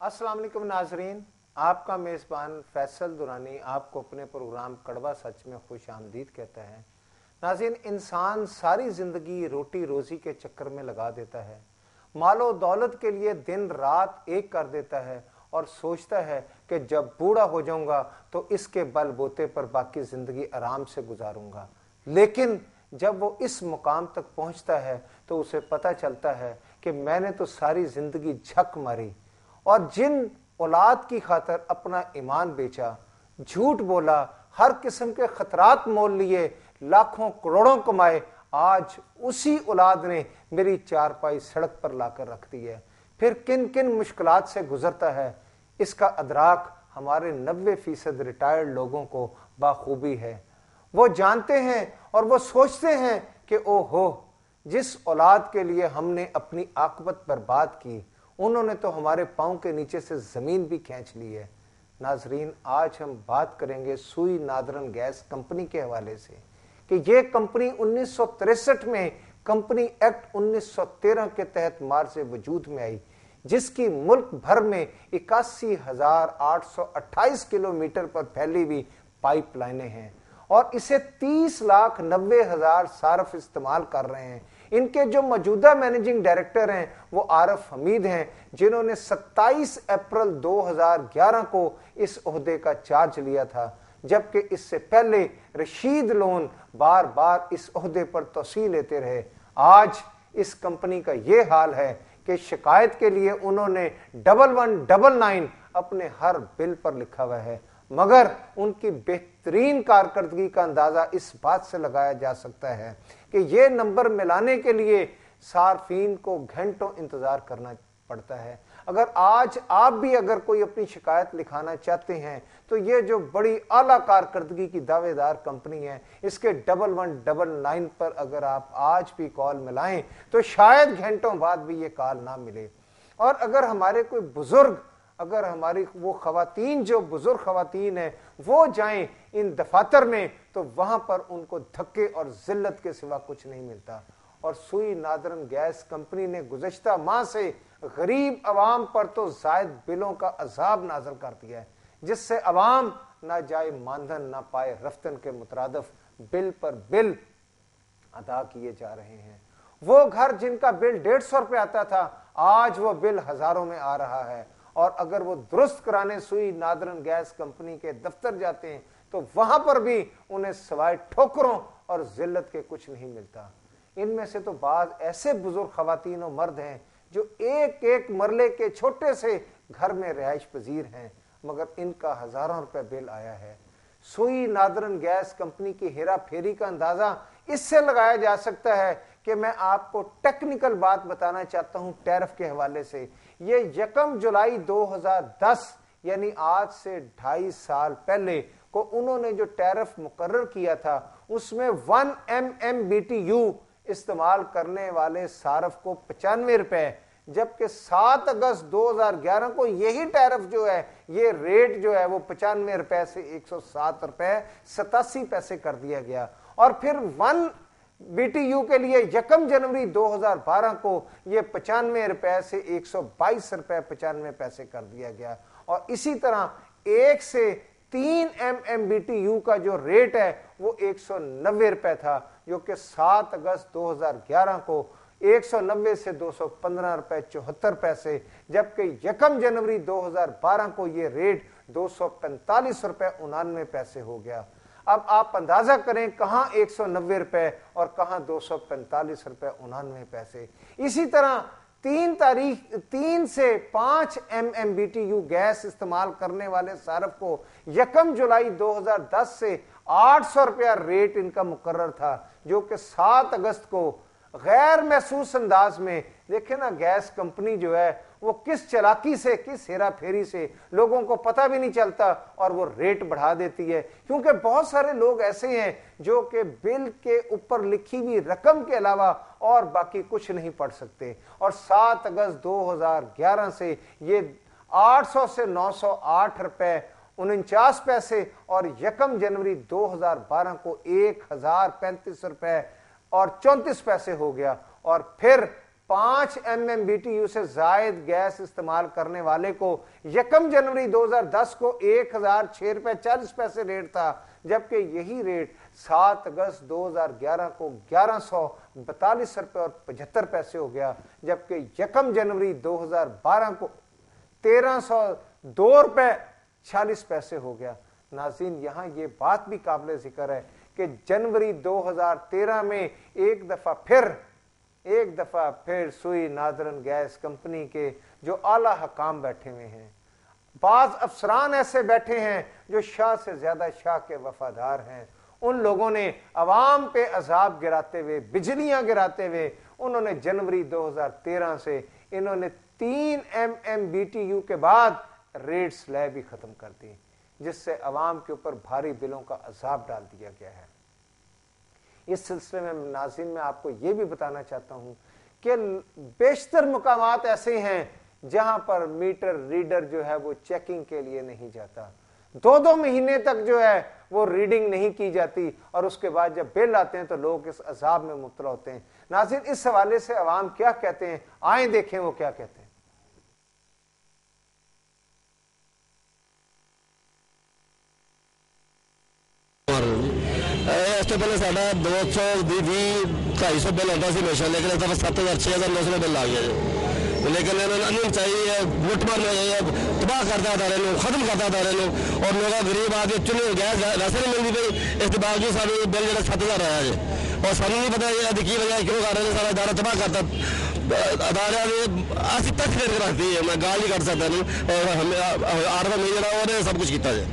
अस्सलाम वालेकुम नाजरीन, आपका मेज़बान फैसल दुरानी आपको अपने प्रोग्राम कड़वा सच में खुश आमदीद कहता है। नाज़रीन, इंसान सारी ज़िंदगी रोटी रोज़ी के चक्कर में लगा देता है, मालो दौलत के लिए दिन रात एक कर देता है और सोचता है कि जब बूढ़ा हो जाऊंगा तो इसके बल बोते पर बाकी ज़िंदगी आराम से गुजारूंगा। लेकिन जब वो इस मुकाम तक पहुंचता है तो उसे पता चलता है कि मैंने तो सारी ज़िंदगी झक मारी और जिन औलाद की खातर अपना ईमान बेचा, झूठ बोला, हर किस्म के खतरात मोल लिए, लाखों करोड़ों कमाए, आज उसी औलाद ने मेरी चारपाई सड़क पर लाकर रख दी है। फिर किन किन मुश्किलात से गुजरता है, इसका अदराक हमारे 90% रिटायर्ड लोगों को बाखूबी है। वो जानते हैं और वो सोचते हैं कि ओहो, जिस औलाद के लिए हमने अपनी आकबत बर्बाद की, उन्होंने तो हमारे पांव के नीचे से जमीन भी खींच ली है। नाजरीन, आज हम बात करेंगे सुई नादरन गैस कंपनी के हवाले से कि ये कंपनी 1963 में कंपनी एक्ट 1913 के तहत मार्च से वजूद में आई, जिसकी मुल्क भर में 81,828 किलोमीटर पर फैली हुई पाइपलाइनें हैं और इसे 30,90,000 सार्फ इस्तेमाल कर रहे हैं। इनके जो मौजूदा मैनेजिंग डायरेक्टर हैं वो आरिफ हमीद हैं, जिन्होंने 27 अप्रैल 2011 को इस ओहदे का चार्ज लिया था, जबकि इससे पहले रशीद लोन बार बार इस ओहदे पर तौसीह लेते रहे। आज इस कंपनी का ये हाल है कि शिकायत के लिए उन्होंने 1199 अपने हर बिल पर लिखा हुआ है, मगर उनकी बेहतरीन कारकर्दगी का अंदाजा इस बात से लगाया जा सकता है कि ये नंबर मिलाने के लिए सार्फिन को घंटों इंतजार करना पड़ता है। अगर आज आप भी अगर कोई अपनी शिकायत लिखाना चाहते हैं तो ये जो बड़ी आला कारकर्दगी की दावेदार कंपनी है, इसके 1199 पर अगर आप आज भी कॉल मिलाएं तो शायद घंटों बाद भी ये कॉल ना मिले। और अगर हमारे कोई बुजुर्ग, अगर हमारी वो खवातीन जो बुजुर्ग खवातीन है वो जाएं इन दफातर में, तो वहां पर उनको धक्के और जिल्लत के सिवा कुछ नहीं मिलता। और सुई नादरन गैस कंपनी ने गुज़श्ता माह से गरीब अवाम पर तो जायद बिलों का अजाब नाज़िल कर दिया है, जिससे अवाम ना जाए मानधन ना पाए रफ्तन के मुतरादफ बिल पर बिल अदा किए जा रहे हैं। वो घर जिनका बिल 150 रुपये आता था, आज वो बिल हजारों में आ रहा है। और अगर वो दुरुस्त कराने सुई नादरन गैस कंपनी के दफ्तर जाते हैं तो वहां पर भी उन्हें सवाए ठोकरों और जिल्लत के कुछ नहीं मिलता। इनमें से तो बाज ऐसे बुजुर्ग खवातीन और मर्द हैं जो एक एक मरले के छोटे से घर में रिहाइश पजीर हैं, मगर इनका हजारों रुपए बिल आया है। सुई नादरन गैस कंपनी की हेरा फेरी का अंदाजा इससे लगाया जा सकता है कि मैं आपको टेक्निकल बात बताना चाहता हूं टैरिफ के हवाले से। ये 1 जुलाई 2010 यानी आज से 2.5 साल पहले को उन्होंने जो टैरिफ मुकर्रर किया था, उसमें 1 MMBTU इस्तेमाल करने वाले सार्फ को 95 रुपए, जबकि 7 अगस्त 2011 को यही टैरिफ जो है, ये रेट जो है वो 95 रुपए से 107 रुपए 87 पैसे कर दिया गया। और फिर 1 BTU के लिए 1 जनवरी 2012 को ये 95 रुपए से 122 रुपए 95 पैसे कर दिया गया। और इसी तरह 1 से 3 MMBTU का जो रेट है वो 190 रुपए था, जो कि 7 अगस्त 2011 को 190 से 215 रुपए 74 पैसे, जबकि 1 जनवरी 2012 को ये रेट 245 रुपए 99 पैसे हो गया। अब आप अंदाजा करें कहां 190 रुपए और कहां 245 रुपए 99 पैसे। इसी तरह 3 से 5 MMBTU गैस इस्तेमाल करने वाले सार्फ को 1 जुलाई 2010 से 800 रुपया रेट इनका मुकर्रर था, जो कि 7 अगस्त को गैर महसूस अंदाज में, देखे ना गैस कंपनी जो है वो किस चालाकी से, किस हेरा फेरी से, लोगों को पता भी नहीं चलता और वो रेट बढ़ा देती है। क्योंकि बहुत सारे लोग ऐसे हैं जो कि बिल के ऊपर लिखी हुई रकम के अलावा और बाकी कुछ नहीं पढ़ सकते। और 7 अगस्त 2011 से ये 800 से 908 रुपए 49 पैसे और 1 जनवरी 2012 को 1035 रुपए और 34 पैसे हो गया। और फिर 5 MMBTU سے زائد گیس استعمال کرنے والے کو 1 جنوری 2010 کو 1006.40 ریٹ تھا، جبکہ یہی ریٹ 7 اگست 2011 کو 1142.75 ہو گیا، جبکہ 1 جنوری 2012 کو 1302.46 ہو گیا۔ ناظرین، یہاں یہ بات بھی قابل ذکر ہے کہ جنوری 2013 میں ایک دفعہ پھر سوئی نادرن گیس کمپنی کے جو اعلی حکام بیٹھے ہوئے ہیں، بعض افسران ایسے بیٹھے ہیں جو شاہ سے زیادہ شاہ کے وفادار ہیں، ان لوگوں نے عوام پہ عذاب گراتے ہوئے، بجلیاں گراتے ہوئے، انہوں نے جنوری 2013 سے انہوں نے 3 MMBTU کے بعد ریٹ سلیب بھی ختم کر دی، جس سے عوام کے اوپر بھاری بلوں کا عذاب ڈال دیا گیا ہے۔ اس سلسلے میں ناظرین میں آپ کو یہ بھی بتانا چاہتا ہوں کہ بیشتر مقامات ایسے ہیں جہاں پر میٹر ریڈر جو ہے وہ چیکنگ کے لیے نہیں جاتا، 2 مہینے تک جو ہے وہ ریڈنگ نہیں کی جاتی، اور اس کے بعد جب بل آتے ہیں تو لوگ اس عذاب میں مبتلا ہوتے ہیں۔ ناظرین، اس حوالے سے عوام کیا کہتے ہیں، آئیں دیکھیں وہ کیا کہتے ہیں۔ اس سے پہلے ساڈا 220-250 بل آتا سی ہمیشہ، لیکن اس دفعہ 7,000-6,900 بل آ گیا جی۔ لیکن انہوں چاہیے ووٹ مارنا چاہیے، تباہ کرتا ادارے لوگ، ختم کرتا ادارے لوگ، اور لوگ غریب آدمی چنے گیس ویسے نہیں ملتی پی، اس کے باوجود سارے بل جا 7,000 آیا جی، اور سانوں نہیں پتا یہ کی وجہ کیوں کر رہے ہیں، سارا ادارہ تباہ کرتا ادارے اسی تک پھر کے رکھتی ہے، میں گال نہیں کر سکتا نہیں، اور ہمیں آرڈر میں جڑا وہ سب کچھ کیتا جائے،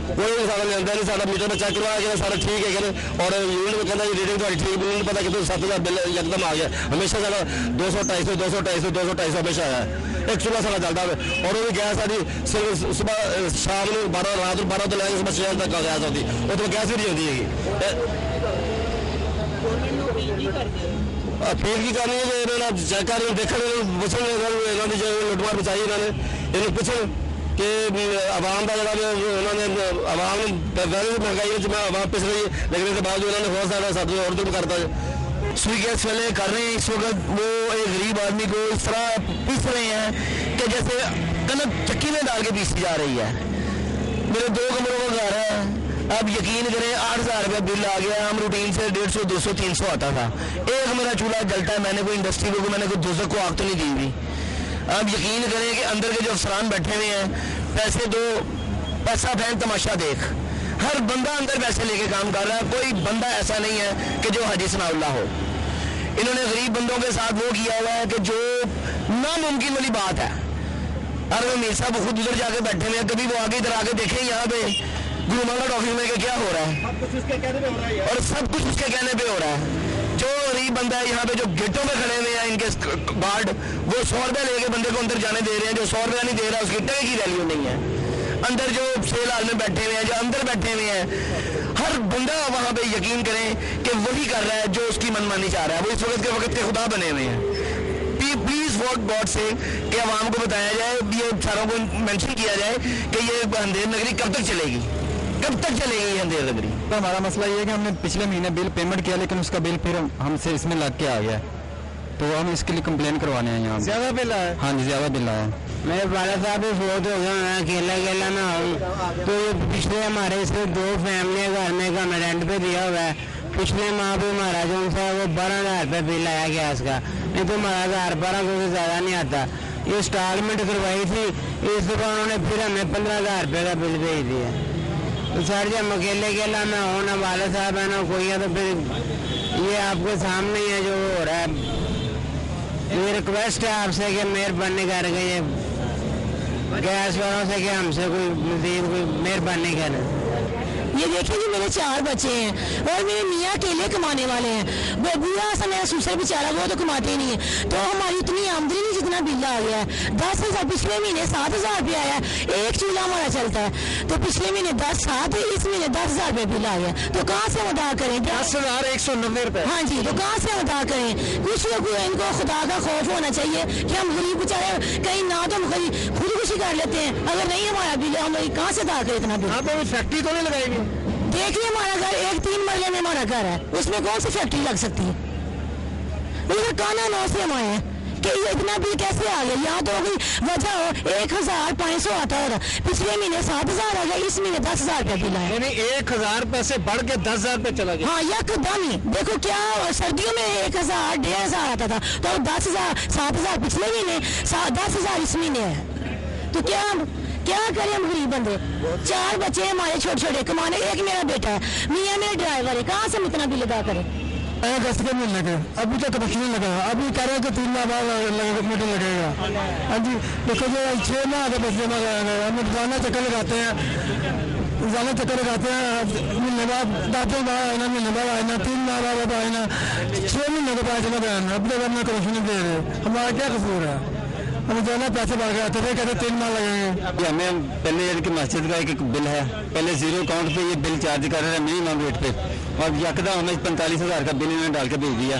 کوئی بھی سارا لینا نہیں، سارا میٹر میں چیک کروا کے سارا ٹھیک ہے کہ، اور یونٹ میں کہتا جی ریڈنگ تھوڑی ٹھیک نہیں پتا کہ 7,000 بل یکدم آ گیا، ہمیشہ سارا 200-250 ہمیشہ آیا ہے، ایک چولہا سارا چلتا ہے، اور وہ بھی گیس آتی صرف صبح شام کو 12 رات 12 تو لے کے صبح 6 تک گیس ہوتی، وہ تو گیس بھی نہیں ہوتی ہے۔ اپیل کی کرنی ہے کہ انہوں نے چیک کر دیکھنے پوچھیں جو لوٹ مار بچائی انہوں نے، یہ پوچھیں کہ عوام کا جڑا انہوں نے عوام مہنگائی میں عوام پس رہی ہے، لیکن اس کے بعد انہوں نے بہت سارا ساتھ اور دم کرتا ہے۔ سوئی گیس والے کر رہے ہیں اس وقت، وہ ایک غریب آدمی کو اس طرح پیس رہے ہیں کہ جیسے کنک چکی میں ڈال کے پیسی جا رہی ہے۔ میرے 2 کمروں کا گھر ہے، اب یقین کریں 8,000 روپے بل آ گیا، ہم روٹین سے 150, 200, 300 آتا تھا، ایک میرا چولہا جلتا ہے، میں نے کوئی انڈسٹری کو میں نے کوئی دوزخ کو آگ تو نہیں دی ہوئی۔ اب یقین کریں کہ اندر کے جو افسران بیٹھے ہوئے ہیں، پیسے دو پیسہ پھینک تماشا دیکھ، ہر بندہ اندر پیسے لے کے کام کر رہا ہے، کوئی بندہ ایسا نہیں ہے کہ جو حاجی ثناء اللہ ہو۔ انہوں نے غریب بندوں کے ساتھ وہ کیا ہوا ہے کہ جو ناممکن والی بات ہے۔ اور وہ میر صاحب خود ادھر جا کے بیٹھے ہوئے ہیں، کبھی وہ آگے ادھر آ کے دیکھیں یہاں پہ گلومالڈ آفس میں کہ کیا ہو رہا ہے، اور سب کچھ اس کے کہنے پہ ہو رہا ہے۔ جو غریب بندہ ہے یہاں پہ جو گیٹوں میں کھڑے ہوئے ہیں ان کے گارڈ، وہ 100 روپے لے کے بندے کو اندر جانے دے رہے ہیں، جو 100 روپیہ نہیں دے رہا اس کی ٹکے کی ویلیو نہیں ہے۔ اندر جو سیل ہال میں بیٹھے ہوئے ہیں، جو اندر بیٹھے ہوئے ہیں، ہر بندہ وہاں پہ یقین کریں کہ وہی کر رہا ہے جو اس کی من مانی چاہ رہا ہے، وہ اس وقت کے خدا بنے ہوئے ہیں۔ پلیز فار گاڈ سے کہ عوام کو بتایا جائے، یہ ساروں کو مینشن کیا جائے کہ یہ اندھیر نگری کب تک چلے گی، کب تک چلے گی یہ اندھیر نگری۔ ہمارا مسئلہ یہ ہے کہ ہم نے پچھلے مہینے بل پیمنٹ کیا، لیکن اس کا بل پھر ہم سے اس میں لگ کے آ گیا، تو ہم اس کے لیے کمپلین کروانے ہیں یہاں۔ زیادہ بل آیا؟ ہاں جی، زیادہ بل آیا۔ میرے والد صاحب بھی فوت ہو گئے، میں اکیلا نہ ہوں، تو یہ پچھلے ہمارے اس میں 2 فیملی گھر میں کا ہمیں رینٹ پہ دیا ہوا ہے، پچھلے ماہ بھی ہمارا جو ہے وہ 12,000 روپے بل آیا گیس کا، نہیں تو ہمارا 1,012 سے زیادہ نہیں آتا۔ یہ انسٹالمنٹ کروائی تھی، اس دفعہ انہوں نے پھر ہمیں 15,000 روپے کا بل بھیج دیا۔ تو سر جب اکیلا نہ ہو، نہ والد صاحب ہے نہ کوئی ہے، تو پھر یہ آپ کے سامنے ہی ہے جو ہو رہا ہے۔ یہ ریکویسٹ ہے آپ سے کہ مہربانی کر کے یہ گیس والوں سے کہ ہم سے کوئی مزید کوئی مہربانی کریں۔ یہ دیکھیں جی میرے 4 بچے ہیں اور میرے میاں اکیلے کمانے والے ہیں، وہ بوڑھا سا میرا سسر بیچارہ وہ تو کماتے ہی نہیں ہے، تو ہماری اتنی آمدنی نہیں جتنا بل آ گیا ہے۔ 10,000 پچھلے مہینے 7,000 روپے آیا ہے، ایک چولہا ہمارا چلتا ہے، تو پچھلے مہینے 10,7 اس مہینے 10,000 روپے بل آ گیا، تو کہاں سے ہم ادا کریں؟ 10,190 روپے۔ ہاں جی، تو کہاں سے ہم ادا کریں؟ کچھ لوگ ان کو خدا کا خوف ہونا چاہیے کہ ہم غریب بیچارے کہیں نہ تو ہم خودکشی کر لیتے ہیں، اگر نہیں ہمارا بل ہے ہم کہاں سے ادا کریں اتنا بل؟ یہاں پہ فیکٹری تو نہیں لگائی گئی؟ دیکھیے ہمارا گھر 3 مرلے میں ہمارا گھر ہے، اس میں کون سی فیکٹری لگ سکتی ہے؟ उधर काना 9 से हम आए हैं कि ये इतना बिल कैसे आ गया। यहाँ तो कोई वजह हो 1500 आता होगा, पिछले महीने 7000 आ गया, इस महीने 10,000 रुपया बिल आया। यानी 1000 रुपए से बढ़ के 10,000 रुपए चला गया। हाँ यकदम ही देखो क्या सर्दियों में 1000 1500 आता था, तो 10,000 7,000 पिछले महीने 10,000 इस महीने है। तो क्या करें हम गरीब बंदे, 4 बच्चे हैं हमारे छोटे छोटे कमाने, एक मेरा बेटा है, मियाँ मेरे ड्राइवर है, कहाँ से हम इतना बिल अदा करें। अगस्त के महीने लगे, अभी तक कनेक्शन नहीं लगा, अभी कह रहे हैं कि 3 माह बाद मीटर लगेगा। हाँ जी देखो जो 6 माह का बस जमा हम रोजाना चक्कर लगाते हैं, महीने बाद 10 माह आए ना, महीने बाद आए ना, 3 माह बाद आए ना, 6 महीने के बाद चला गया, अब तक अपना कनेक्शन नहीं दे रहे, हमारा क्या कसूर है। हम जो है ना पैसे भाग आते थे, कहते 3 माह लगेंगे। हमें पहले कि मस्जिद का एक बिल है, पहले जीरो अकाउंट पे ये बिल चार्ज कर रहे हैं मिनिमम रेट पे, और यकदम हमें 45,000 का बिल इन्होंने डाल के भेज दिया।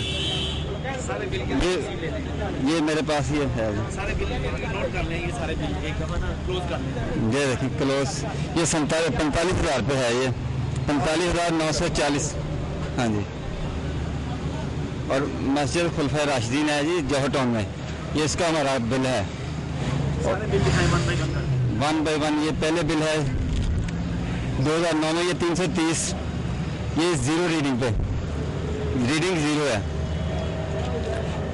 ये मेरे पास ये है, सारे बिल नोट कर लें, ये सारे बिल एक दफा ना क्लोज कर लें। ये देखिए क्लोज, ये 45,000 पे है, ये 45,940। हाँ जी, और मस्जिद खुलफा राशिदीन है जी जौहर टाउन में, ये इसका हमारा बिल है। सारे बिल दिखाएं 1 बाय 1 ये पहले बिल है 2009 में, ये 330, ये जीरो रीडिंग पे, रीडिंग जीरो है,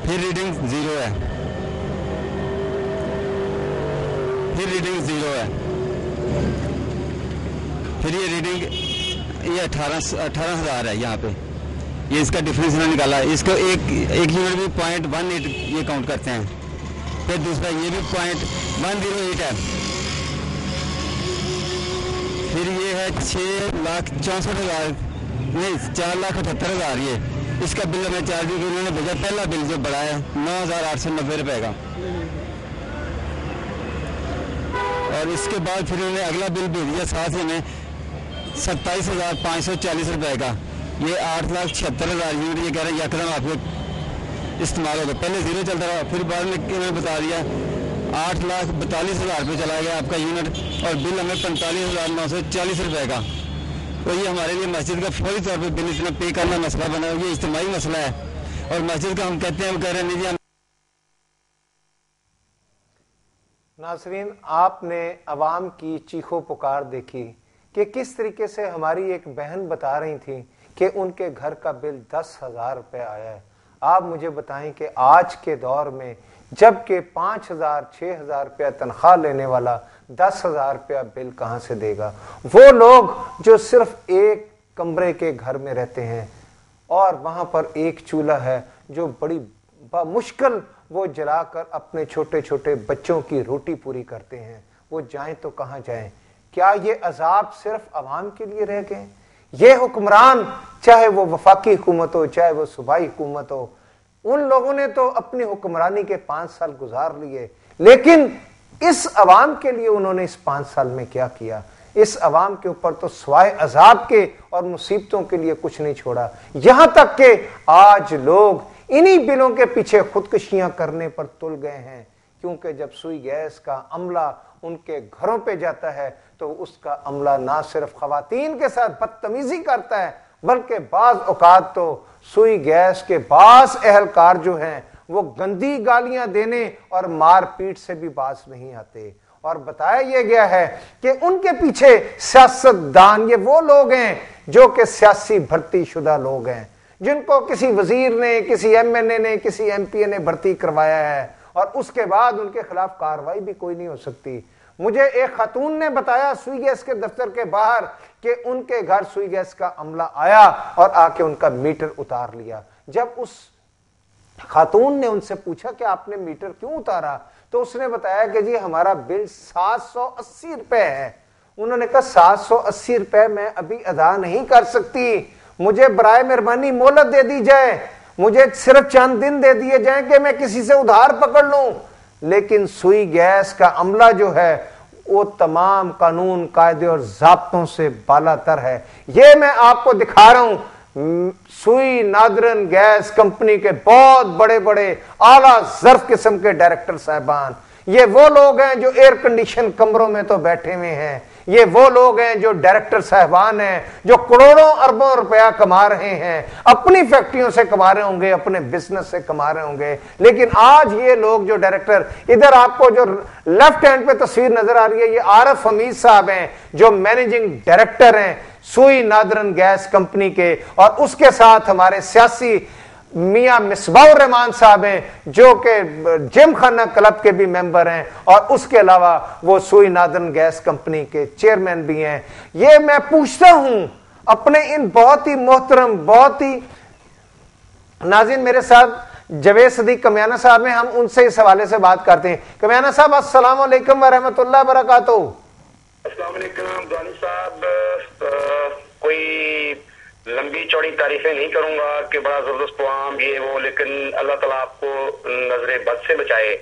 फिर रीडिंग जीरो है, फिर रीडिंग जीरो है, फिर ये रीडिंग ये 18,000 है यहाँ पे, ये इसका डिफरेंस इन्होंने निकाला है। इसको एक यूनिट भी 0.18 ये काउंट करते हैं, फिर दूसरा ये भी 0.108 है, फिर ये है 6,64,000 नहीं 4,78,000 ये इसका बिल हमें चार्ज भी उन्होंने भेजा। पहला बिल जो बड़ा है 9,890 रुपए का, और इसके बाद फिर उन्होंने अगला बिल भेज दिया साथ ही हमें 27,540 रुपए का, ये 8,76,000 यूनिट ये कह रहे हैं यकदम आपको इस्तेमाल होगा। पहले जीरो चलता रहा, फिर बाद में इन्होंने बता दिया 8,42,000 रुपये चला गया आपका यूनिट, और बिल हमें 45,940 रुपए का। तो ये हमारे लिए मस्जिद का फौरी तौर पर बिल इतना पे करना मसला बना, ये इज्तिमाई मसला है, और मस्जिद का हम कहते हैं, हम कह रहे हैं नहीं जी। नाज़रीन, आपने अवाम की चीखो पुकार देखी कि किस तरीके से हमारी एक बहन बता रही थी कि उनके घर का बिल 10,000 रुपये आया है। आप मुझे बताएं कि आज के दौर में जबकि 5,000 6,000 रुपया तनख्वाह लेने वाला 10,000 रुपया बिल कहाँ से देगा। वो लोग जो सिर्फ एक कमरे के घर में रहते हैं और वहाँ पर एक चूल्हा है जो बड़ी मुश्किल वो जलाकर अपने छोटे छोटे बच्चों की रोटी पूरी करते हैं, वो जाएं तो कहाँ जाएं। क्या ये अजाब सिर्फ अवाम के लिए रह गए? ये हुक्मरान, चाहे वो वफाकी हुकूमत हो चाहे वो सूबाई हुकूमत हो, उन लोगों ने तो अपनी हुक्मरानी के 5 साल गुजार लिए, लेकिन इस अवाम के लिए उन्होंने इस 5 साल में क्या किया? इस अवाम के ऊपर तो स्वाय अजाब के और मुसीबतों के लिए कुछ नहीं छोड़ा। यहां तक कि आज लोग इन्हीं बिलों के पीछे खुदकुशियां करने पर तुल गए हैं, क्योंकि जब सुई गैस का अमला उनके घरों पे जाता है तो उसका अमला ना सिर्फ खवातीन के साथ बदतमीजी करता है, बल्कि बाज औकात तो सुई गैस के बास एहलकार जो हैं वो गंदी गालियां देने और मार पीट से भी बाज नहीं आते। और बताया यह गया है कि उनके पीछे सियासतदान ये वो लोग हैं जो कि सियासी भर्ती शुदा लोग हैं, जिनको किसी वजीर ने, किसी एमएनए ने, किसी एमपीए ने भर्ती करवाया है, और उसके बाद उनके खिलाफ कार्रवाई भी कोई नहीं हो सकती। मुझे एक खातून ने बताया सुई गैस के दफ्तर के बाहर कि उनके घर सुई गैस का अमला आया और आके उनका मीटर उतार लिया। जब उस खातून ने उनसे पूछा कि आपने मीटर क्यों उतारा, तो उसने बताया कि जी हमारा बिल 780 रुपए है। उन्होंने कहा 780 रुपए मैं अभी अदा नहीं कर सकती, मुझे बराए मेहरबानी मोहलत दे दी जाए, मुझे सिर्फ चंद दिन दे दिए जाएं कि मैं किसी से उधार पकड़ लूं। लेकिन सुई गैस का अमला जो है वो तमाम कानून कायदे और ज़ाब्तों से बालातर है। ये मैं आपको दिखा रहा हूं, सुई नादरन गैस कंपनी के बहुत बड़े बड़े आला ज़र्फ किस्म के डायरेक्टर साहबान, ये वो लोग हैं जो एयर कंडीशन कमरों में तो बैठे हुए हैं, یہ وہ لوگ ہیں جو ڈائریکٹر صاحبان ہیں جو کروڑوں اربوں روپیہ کما رہے ہیں، اپنی فیکٹریوں سے کما رہے ہوں گے، اپنے بزنس سے کما رہے ہوں گے. لیکن آج یہ لوگ جو ڈائریکٹر، ادھر آپ کو جو لیفٹ ہینڈ پہ تصویر نظر آ رہی ہے، یہ عارف حمید صاحب ہیں جو مینیجنگ ڈائریکٹر ہیں سوئی نادرن گیس کمپنی کے، اور اس کے ساتھ ہمارے سیاسی میاں مصباح الرحمان صاحب ہیں جو کہ جم خانہ کلب کے بھی ممبر ہیں، اور اس کے علاوہ وہ سوئی نادرن گیس کمپنی کے چیئرمین بھی ہیں. یہ میں پوچھتا ہوں اپنے ان بہت ہی محترم، بہت ہی ناظرین، میرے ساتھ جاوید صدیق کمیانہ صاحب ہیں، ہم ان سے اس حوالے سے بات کرتے ہیں. کمیانہ صاحب السلام علیکم ورحمۃ اللہ وبرکاتہ. السلام علیکم دانی صاحب. کوئی لمبی چوڑی تعریفیں نہیں کروں گا کہ بڑا زبردست پروگرام یہ وہ، لیکن اللہ تعالیٰ آپ کو نظر بد سے بچائے.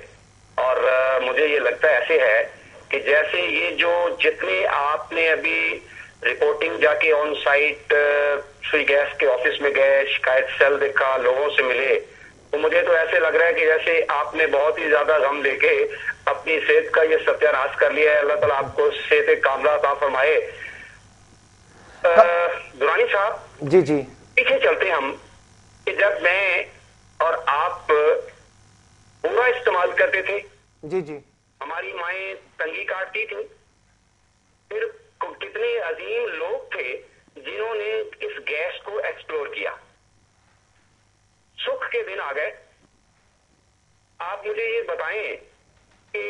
اور مجھے یہ لگتا ہے ایسے ہے کہ جیسے یہ جو جتنے آپ نے ابھی رپورٹنگ جا کے آن سائٹ سوئی گیس کے آفس میں گئے، شکایت سیل دیکھا، لوگوں سے ملے، تو مجھے تو ایسے لگ رہا ہے کہ جیسے آپ نے بہت ہی زیادہ غم لے کے اپنی صحت کا یہ ستیہ ناش کر لیا ہے. اللہ تعالیٰ آپ کو صحت کاملہ عطا فرمائے. درانی صاحب جی جی پیچھے چلتے ہم کہ جب میں اور آپ پورا استعمال کرتے تھے، جی جی ہماری مائیں تنگی کاٹتی تھی، پھر کتنے عظیم لوگ تھے جنہوں نے اس گیس کو ایکسپلور کیا. سکھ کے دن آ گئے. آپ مجھے یہ بتائیں کہ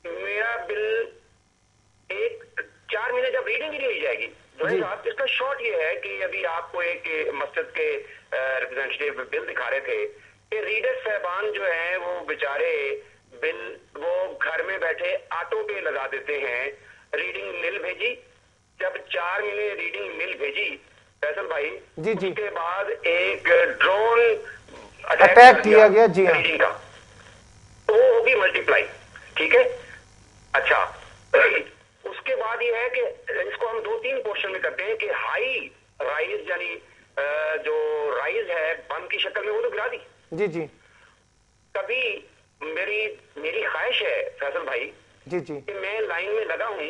میرا بل 4 مہینے جب ریڈنگ ہی نہیں لی جائے گی، اس کا شارٹ یہ ہے کہ ابھی آپ کو ایک مسجد کے ریپرزینٹیو بل دکھا رہے تھے کہ ریڈر صاحبان جو ہیں وہ بیچارے بل وہ گھر میں بیٹھے آٹو پے لگا دیتے ہیں. ریڈنگ مل بھیجی، جب 4 مہینے ریڈنگ مل بھیجی فیصل بھائی، جی جی اس کے بعد ایک ڈرون اٹیک کیا گیا. جی ہاں، ریڈنگ کا تو وہ ہوگی ملٹی پلائی. ٹھیک ہے، اچھا اس کے بعد یہ ہے کہ اس کو ہم 2-3 پورشن میں کرتے ہیں کہ ہائی رائز، یعنی جو رائز ہے بم کی شکل میں، وہ تو گرا دی. جی جی کبھی میری خواہش ہے فیصل بھائی جی جی کہ میں لائن میں لگا ہوں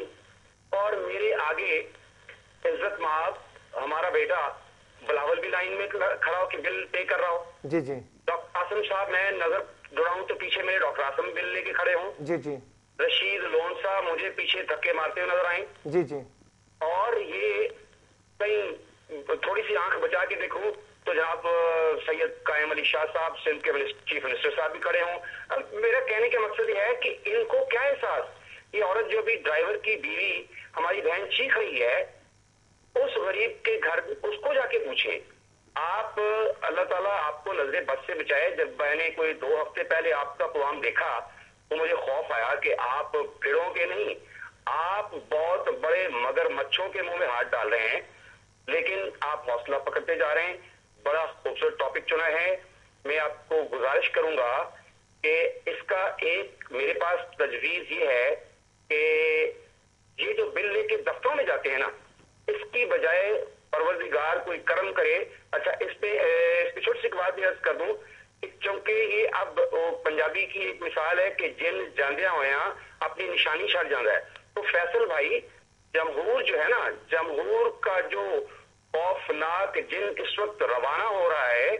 اور میرے آگے عزت مآب ہمارا بیٹا بلاول بھی لائن میں کھڑا ہو کے بل پے کر رہا ہو. جی جی ڈاکٹر آسم صاحب، میں نظر دوڑاؤں تو پیچھے میرے ڈاکٹر آسم بل لے کے کھڑے ہوں. جی جی رشید لون صاحب مجھے پیچھے دھکے مارتے ہوئے نظر آئیں. جی جی اور یہ کہیں تھوڑی سی آنکھ بچا کے دیکھوں تو جناب سید قائم علی شاہ صاحب سندھ کے چیف منسٹر صاحب بھی کھڑے ہوں. میرا کہنے کا مقصد یہ ہے کہ ان کو کیا احساس، یہ عورت جو بھی ڈرائیور کی بیوی ہماری بہن چیخ رہی ہے، اس غریب کے گھر اس کو جا کے پوچھیں. آپ اللہ تعالیٰ آپ کو نظر بد سے بچائے. جب میں نے کوئی 2 ہفتے پہلے آپ کا پروگرام دیکھا تو مجھے خوف آیا کہ آپ بھیڑوں کے نہیں، آپ بہت بڑے مگر مچھوں کے منہ میں ہاتھ ڈال رہے ہیں. لیکن آپ حوصلہ پکڑتے جا رہے ہیں. بڑا خوبصورت ٹاپک چنا ہے. میں آپ کو گزارش کروں گا کہ اس کا ایک میرے پاس تجویز یہ ہے کہ یہ جو بل لے کے دفتروں میں جاتے ہیں نا، اس کی بجائے پروردگار کوئی کرم کرے. اچھا اس پہ چھوٹی سی بات بھی عرض کر دوں، چونکہ یہ اب پنجابی کی ایک مثال ہے کہ جن جاندیاں ہویا اپنی نشانی چھڑ جاندہ ہے. تو فیصل بھائی، جمہور جو ہے نا، جمہور کا جو خوفناک جن اس وقت روانہ ہو رہا ہے،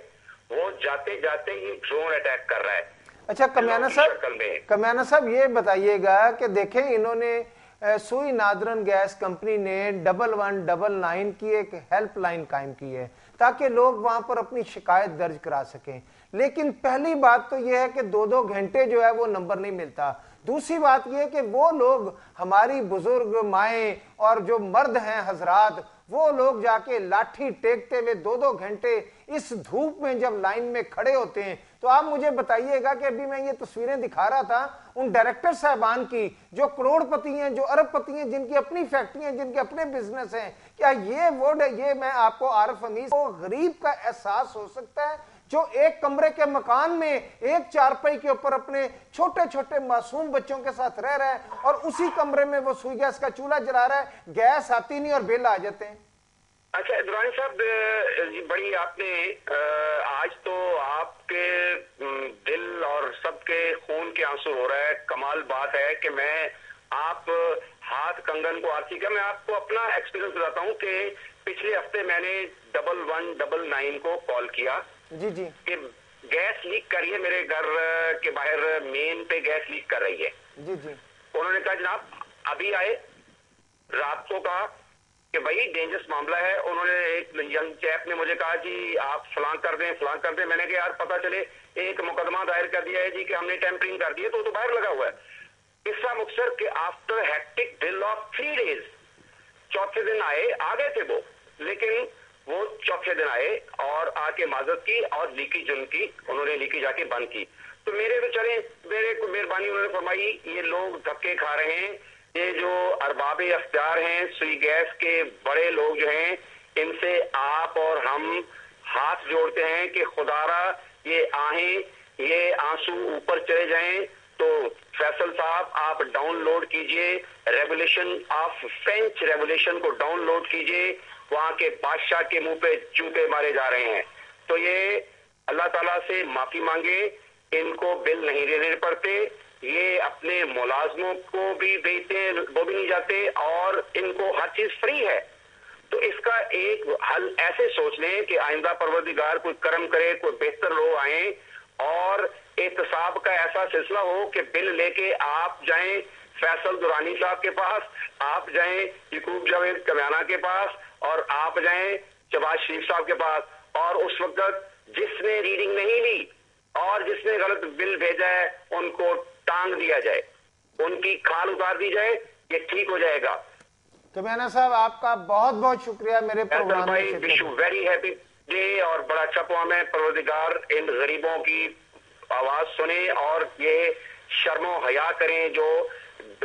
وہ جاتے جاتے یہ ڈرون اٹیک کر رہا ہے. اچھا کمیانہ صاحب یہ بتائیے گا کہ دیکھیں انہوں نے سوئی نادرن گیس کمپنی نے 1199 کی ایک ہیلپ لائن قائم کی ہے تاکہ لوگ وہاں پر اپنی شکایت درج کرا سکیں. لیکن پہلی بات تو یہ ہے کہ 2 گھنٹے جو ہے وہ نمبر نہیں ملتا. دوسری بات یہ ہے کہ وہ لوگ ہماری بزرگ مائیں اور جو مرد ہیں حضرات، وہ لوگ جا کے لاٹھی ٹیکتے ہوئے 2 گھنٹے اس دھوپ میں جب لائن میں کھڑے ہوتے ہیں. تو آپ مجھے بتائیے گا کہ ابھی میں یہ تصویریں دکھا رہا تھا ان ڈائریکٹر صاحبان کی جو کروڑ پتی ہیں، جو ارب پتی ہیں، جن کی اپنی فیکٹری ہیں، جن کے اپنے بزنس ہیں. کیا یہ میں آپ کو عارف حمید کو غریب کا احساس ہو سکتا ہے جو ایک کمرے کے مکان میں ایک چارپائی کے اوپر اپنے چھوٹے چھوٹے معصوم بچوں کے ساتھ رہ رہا ہے اور اسی کمرے میں وہ سوئی گیس کا چولہا جلا رہا ہے، گیس آتی نہیں اور بل آ جاتے ہیں؟ اچھا درانی صاحب، بڑی آپ نے آج تو آپ کے دل اور سب کے خون کے آنسو ہو رہا ہے. کمال بات ہے کہ میں آپ बात कंगन को आरसी का, मैं आपको अपना एक्सपीरियंस बताता हूँ कि पिछले हफ्ते मैंने 1199 को कॉल किया जी जी कि गैस लीक कर रही है, मेरे घर के बाहर मेन पे गैस लीक कर रही है। जी जी उन्होंने कहा जनाब अभी आए, रात को कहा कि भाई डेंजरस मामला है। उन्होंने एक यंग चैप ने मुझे कहा जी आप फलां कर दें। मैंने कहा यार पता चले एक मुकदमा दायर कर दिया है जी कि हमने टेम्परिंग कर दी है, तो बाहर लगा हुआ है। किस्सा मुख्तसर कि after hectic drill of 3 days, चौथे दिन आए, आ गए थे वो, लेकिन वो चौथे दिन आए और आके माजरत की और लीकेज उनकी, उन्होंने लीकेज आके बंद की। तो मेरे तो चले, मेरे को मेहरबानी उन्होंने फरमाई, ये लोग धक्के खा रहे हैं, ये जो अरबाब अख्तियार हैं, सुई गैस के बड़े लोग जो हैं, इनसे आप और हम हाथ जोड़ते हैं कि खुदारा ये आहें, ये आंसू ऊपर चले जाएं। तो फैसल साहब आप डाउनलोड कीजिए रेवोल्यूशन ऑफ फ्रेंच रेवोल्यूशन को डाउनलोड कीजिए, वहां के बादशाह के मुंह पे जूते मारे जा रहे हैं। तो ये अल्लाह ताला से माफी मांगे, इनको बिल नहीं देने पड़ते, ये अपने मुलाजमों को भी देते, वो भी नहीं जाते, और इनको हर चीज फ्री है। तो इसका एक हल ऐसे सोच लें कि आइंदा परवरदिगार कोई करम करे, कोई बेहतर लोग आए और एहतसाब का ऐसा सिलसिला हो कि बिल लेके आप जाएं फैसल दुरानी साहब के पास, आप जाएं यकूब जावेद कम्याना के पास, और आप जाएं शहबाज शरीफ साहब के पास, और उस वक्त जिसने रीडिंग नहीं ली और जिसने गलत बिल भेजा है उनको टांग दिया जाए, उनकी खाल उतार दी जाए, ये ठीक हो जाएगा। कम्याना साहब आपका बहुत बहुत शुक्रिया मेरे प्रोग्राम में शिरकत। Wish you very happy day, और बड़ा अच्छा प्रोग्राम है। परवरदिगार इन गरीबों की आवाज सुने और ये शर्मो हया करें जो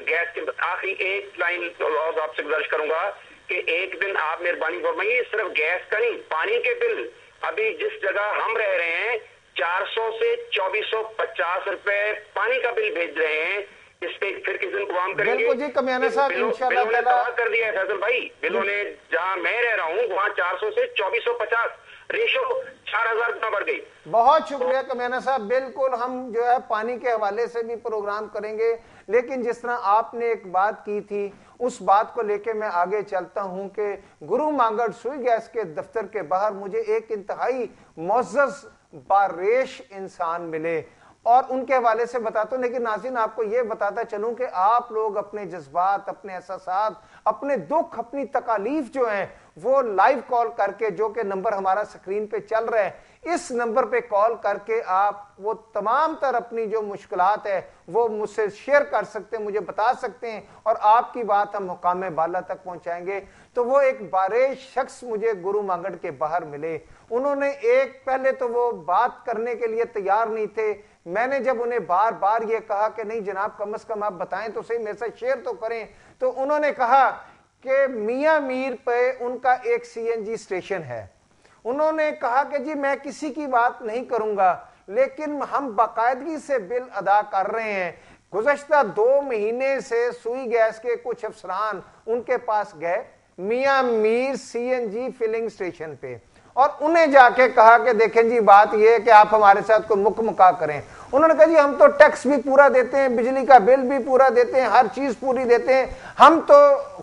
गैस के। आखिरी एक लाइन आपसे गुजारिश करूंगा कि एक दिन आप मेहरबानी फरमाइए, सिर्फ गैस का नहीं, पानी के बिल अभी जिस जगह हम रह रहे हैं 400 से 2450 रुपए पानी का बिल भेज रहे हैं। इस पे फिर किस दिन काम करेंगे। बिल्कुल जी कम्याना साहब, इंशाअल्लाह बिलों ने तबाह कर दिया है फैसल भाई, बिलों ने, जहां मैं रह रहा हूँ वहां 400 से 2450 रेशो 4000 गुना बढ़ गई। बहुत शुक्रिया कम्याना साहब, बिल्कुल हम जो है पानी के हवाले से भी प्रोग्राम करेंगे, लेकिन जिस तरह आपने एक बात की थी उस बात को लेके मैं आगे चलता हूं कि गुरु मांगड़ सुई गैस के दफ्तर के बाहर मुझे एक इंतहाई मुअज़्ज़ज़ बारेश इंसान मिले और उनके हवाले से बताता हूं। लेकिन नाज़रीन आपको यह बताता चलूं कि आप लोग अपने जज्बात, अपने एहसासात, अपने दुख, अपनी तकालीफ जो हैं वो लाइव कॉल करके, जो कि नंबर हमारा स्क्रीन पे चल रहा है, इस नंबर पे कॉल करके आप वो तमाम तर अपनी जो मुश्किलात है वो मुझसे शेयर कर सकते हैं, मुझे बता सकते हैं, और आपकी बात हम मुकाम बाला तक पहुंचाएंगे। तो वो एक बारेश शख्स मुझे गुरु मांगड़ के बाहर मिले। उन्होंने एक पहले तो वो बात करने के लिए तैयार नहीं थे। मैंने जब उन्हें बार बार ये कहा कि नहीं जनाब कम से कम आप बताएं तो सही, मेरे साथ शेयर तो करें, तो उन्होंने कहा कि मियां मीर पे उनका एक सीएनजी स्टेशन है। उन्होंने कहा कि जी मैं किसी की बात नहीं करूंगा, लेकिन हम बाकायदगी से बिल अदा कर रहे हैं। गुज़श्ता 2 महीने से सुई गैस के कुछ अफसरान उनके पास गए मियां मीर सीएनजी फिलिंग स्टेशन पे, और उन्हें जाके कहा कि देखें जी बात यह है कि आप हमारे साथ कोई मुकमुका करें। उन्होंने कहा जी हम तो टैक्स भी पूरा देते हैं, बिजली का बिल भी पूरा देते हैं, हर चीज पूरी देते हैं, हम तो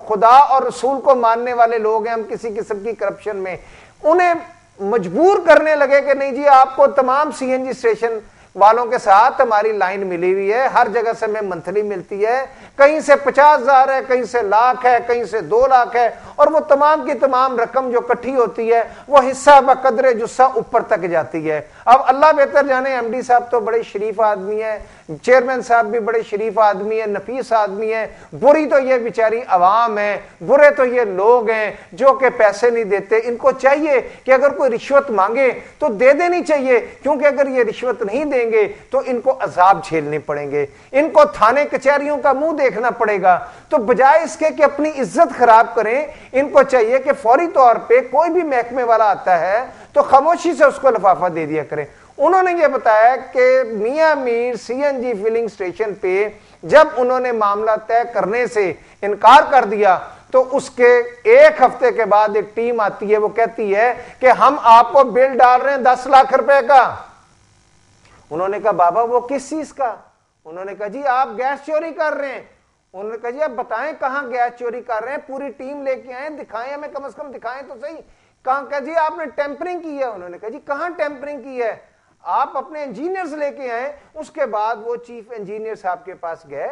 खुदा और रसूल को मानने वाले लोग हैं, हम किसी किस्म की करप्शन में। उन्हें मजबूर करने लगे कि नहीं जी आपको तमाम सीएनजी स्टेशन वालों के साथ हमारी लाइन मिली हुई है, हर जगह से हमें मंथली मिलती है, कहीं से 50,000 है, कहीं से लाख है, कहीं से 2 लाख है, और वो तमाम की तमाम रकम जो इकट्ठी होती है वो हिस्सा बकदरे जुस्सा ऊपर तक जाती है। अब अल्लाह बेहतर जाने, एमडी साहब तो बड़े शरीफ आदमी है, चेयरमैन साहब भी बड़े शरीफ आदमी है, नफीस आदमी है। बुरी तो ये बेचारी आवाम है, बुरे तो ये लोग हैं जो कि पैसे नहीं देते। इनको चाहिए कि अगर कोई रिश्वत मांगे तो दे देनी चाहिए, क्योंकि अगर ये रिश्वत नहीं देंगे तो इनको अजाब झेलने पड़ेंगे, इनको थाने कचहरियों का मुंह देखना पड़ेगा। तो बजाय इसके कि अपनी इज्जत खराब करें, इनको चाहिए कि फौरी तौर पे कोई भी महकमे वाला आता है तो खामोशी से उसको लिफाफा दे दिया करें। उन्होंने ये बताया कि मियां मीर सीएनजी फिलिंग स्टेशन पे जब उन्होंने मामला तय करने से इनकार कर दिया तो उसके 1 हफ्ते के बाद एक टीम आती है, वो कहती है कि हम आपको बिल डाल रहे हैं 10 लाख रुपए का। उन्होंने कहा बाबा वो किस चीज का? उन्होंने कहा जी आप गैस चोरी कर रहे हैं। उन्होंने कहा जी आप बताएं कहां गैस चोरी कर रहे हैं, पूरी टीम लेके आए, दिखाएं हमें, कम से कम दिखाएं तो सही। कहां? कहा जी आपने टेम्परिंग की है। उन्होंने कहा जी कहां टेम्परिंग की है? आप अपने इंजीनियर्स लेके आए। उसके बाद वो चीफ इंजीनियर साहब के पास गए,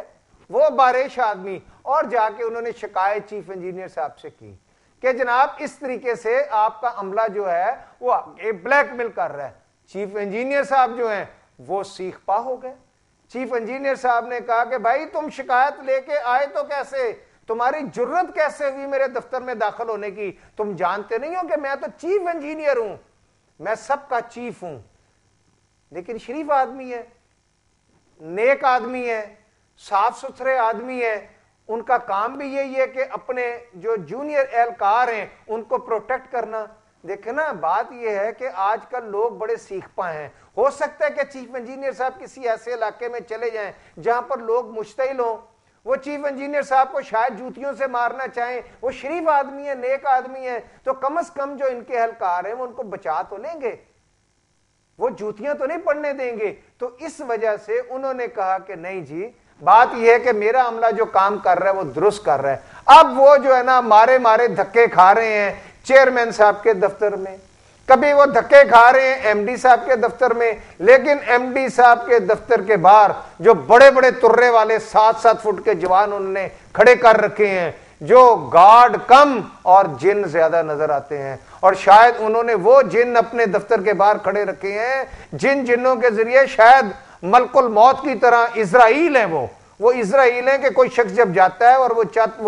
वो बारिश आदमी, और जाके उन्होंने शिकायत चीफ इंजीनियर साहब से की कि जनाब इस तरीके से आपका अमला जो है वो ब्लैकमेल कर रहा है। चीफ इंजीनियर साहब जो हैं वो सीख पा हो गए। चीफ इंजीनियर साहब ने कहा कि भाई तुम शिकायत लेके आए तो कैसे, तुम्हारी जुर्रत कैसे हुई मेरे दफ्तर में दाखिल होने की? तुम जानते नहीं हो कि मैं तो चीफ इंजीनियर हूं, मैं सबका चीफ हूं। लेकिन शरीफ आदमी है, नेक आदमी है, साफ सुथरे आदमी है, उनका काम भी यही है कि अपने जो जूनियर एहलकार हैं उनको प्रोटेक्ट करना। देखे ना, बात यह है कि आजकल लोग बड़े सीखपा हैं। हो सकता है कि चीफ इंजीनियर साहब किसी ऐसे इलाके में चले जाएं जहां पर लोग मुश्तिल हों, वो चीफ इंजीनियर साहब को शायद जूतियों से मारना चाहें, वो शरीफ आदमी है, नेक आदमी है, तो कम से कम जो इनके एहलकार हैं वो उनको बचा तो लेंगे, वो जूतियां तो नहीं पड़ने देंगे। तो इस वजह से उन्होंने कहा कि नहीं जी, बात यह है कि मेरा अमला जो काम कर रहा है वो दुरुस्त कर रहा है। अब वो जो है ना मारे मारे धक्के खा रहे हैं चेयरमैन साहब के दफ्तर में, कभी वो धक्के खा रहे हैं एमडी साहब के दफ्तर में, लेकिन एमडी साहब के दफ्तर के बाहर जो बड़े बड़े तुर्रे वाले 7-7 फुट के जवान उन्होंने खड़े कर रखे हैं, जो गार्ड कम और जिन ज्यादा नजर आते हैं। और शायद उन्होंने वो जिन अपने दफ्तर के बाहर खड़े रखे हैं जिन जिन्नों के जरिए शायद मलकुल मौत की तरह इजराइल है, वो इजराइल है कि कोई शख्स जब जाता है और वो